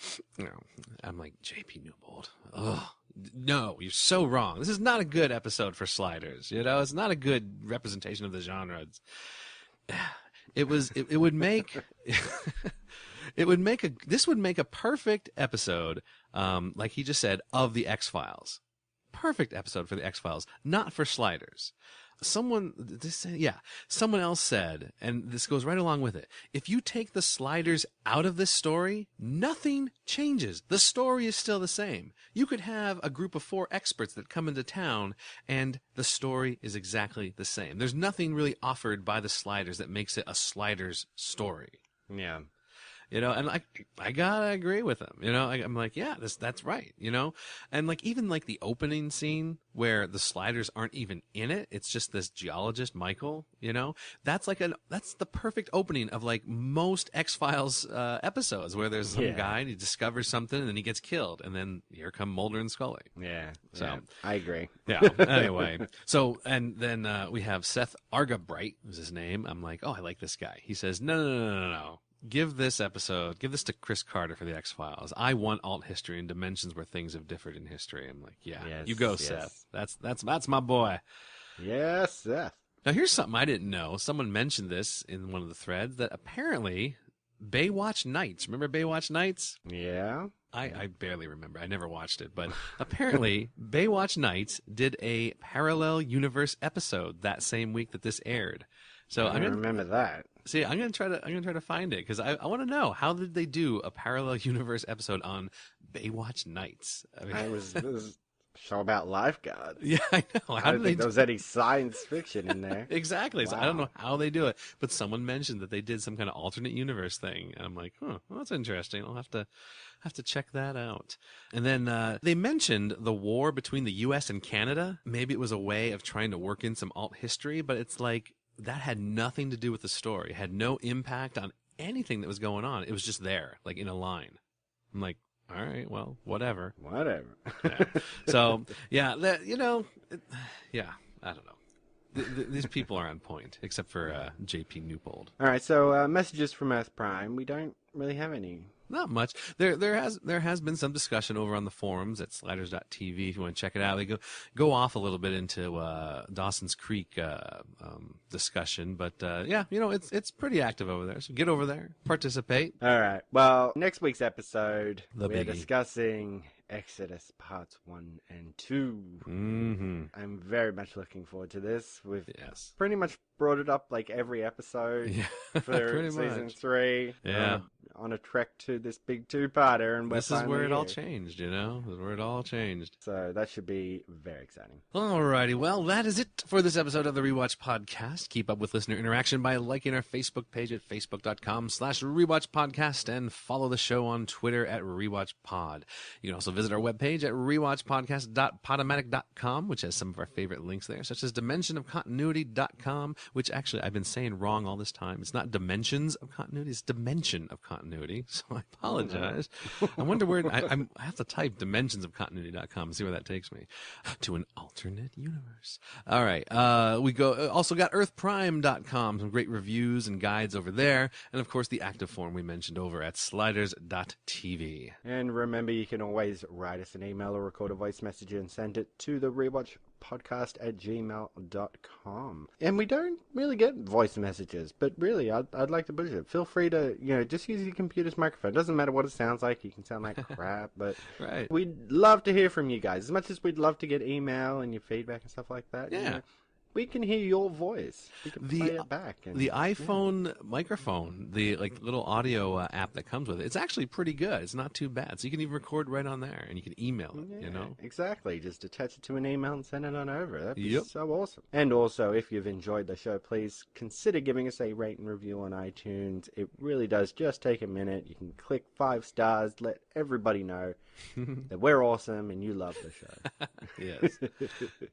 I'm like, JP Newbold. Ugh. No, you're so wrong. This is not a good episode for Sliders. It's not a good representation of the genre. It would make this would make a perfect episode, like he just said, of the X-Files. Perfect episode for the X-Files, not for Sliders. Someone else said, and this goes right along with it, if you take the Sliders out of this story, nothing changes. The story is still the same. You could have a group of 4 experts that come into town, and the story is exactly the same. There's nothing really offered by the Sliders that makes it a Sliders story. Yeah. And I gotta agree with him. I'm like, yeah, that's right. And like, even like the opening scene where the Sliders aren't even in it. It's just this geologist, Michael, that's the perfect opening of like most X-Files, episodes where there's some guy and he discovers something and then he gets killed. And then here come Mulder and Scully. Yeah. So I agree. Yeah. Anyway. So, and then, we have Seth Argabright was his name. I'm like, oh, I like this guy. He says, no. Give this to Chris Carter for the X-Files. I want alt history and dimensions where things have differed in history. I'm like, yeah, yes, you go, Seth. That's my boy. Yes, Seth. Now here's something I didn't know. Someone mentioned this in one of the threads that apparently Baywatch Nights. Remember Baywatch Nights? Yeah. I barely remember. I never watched it, but apparently Baywatch Nights did a parallel universe episode that same week that this aired. So I remember that. See, I'm gonna try to find it because I want to know, how did they do a parallel universe episode on Baywatch Nights? I mean, it was a show about lifeguards. Yeah, I know. How did they? There was any science fiction in there? Exactly. Wow. So I don't know how they do it, but someone mentioned that they did some kind of alternate universe thing, and I'm like, well, that's interesting. I'll have to check that out. And then they mentioned the war between the U.S. and Canada. Maybe it was a way of trying to work in some alt history, but it's like, that had nothing to do with the story. It had no impact on anything that was going on. It was just there, like in a line. I'm like, all right, well, whatever. Yeah. So, yeah, I don't know. These people are on point, except for JP Newbold. All right, so messages from Earth Prime. We don't really have any. Not much. There has been some discussion over on the forums at sliders.tv if you want to check it out. They go off a little bit into Dawson's Creek discussion, but it's pretty active over there. So get over there, participate. All right. Well, next week's episode we're discussing Exodus Parts 1 and 2. Mm-hmm. I'm very much looking forward to this. We've pretty much brought it up like every episode for season 3. Yeah. On a trek to this big 2-parter, and this is where it all changed, This is where it all changed. So that should be very exciting. Alrighty, well, that is it for this episode of the Rewatch Podcast. Keep up with listener interaction by liking our Facebook page at facebook.com/rewatchpodcast and follow the show on Twitter at rewatchpod. You can also visit our webpage at rewatchpodcast.podomatic.com, which has some of our favorite links there, such as dimensionofcontinuity.com, which actually I've been saying wrong all this time. It's not dimensions of continuity, it's dimension of continuity. So I apologize. I wonder where I have to type dimensionsofcontinuity.com and see where that takes me. To an alternate universe. All right. We also got earthprime.com, some great reviews and guides over there. And of course, the active form we mentioned over at sliders.tv. And remember, you can always write us an email or record a voice message and send it to the rewatchpodcast@gmail.com. And we don't really get voice messages, but really, I'd like to push it. Feel free to, just use your computer's microphone. It doesn't matter what it sounds like. You can sound like crap, but right. We'd love to hear from you guys. As much as we'd love to get email and your feedback and stuff like that. Yeah. We can hear your voice. We can play it back. And, the iPhone microphone, the little audio app that comes with it, it's actually pretty good. It's not too bad. So you can even record right on there, and you can email it, Exactly. Just attach it to an email and send it on over. That'd be so awesome. And also, if you've enjoyed the show, please consider giving us a rate and review on iTunes. It really does just take a minute. You can click 5 stars, let everybody know that we're awesome and you love the show. Yes,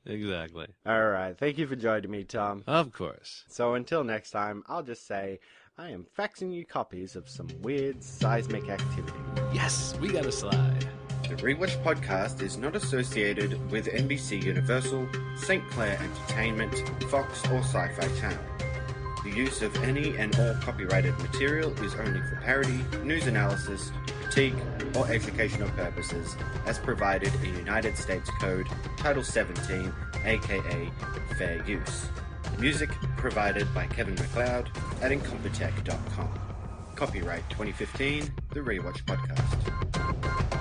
exactly. All right. Thank you for joining me, Tom. Of course. So until next time, I'll just say I am faxing you copies of some weird seismic activity. Yes, we got a slide. The Rewatch podcast is not associated with NBC Universal, St. Clair Entertainment, Fox, or Sci-Fi Channel. The use of any and all copyrighted material is only for parody, news analysis, critique, or educational purposes, as provided in United States Code, Title 17, aka Fair Use. Music provided by Kevin MacLeod at Incompetech.com. Copyright 2015, The Rewatch Podcast.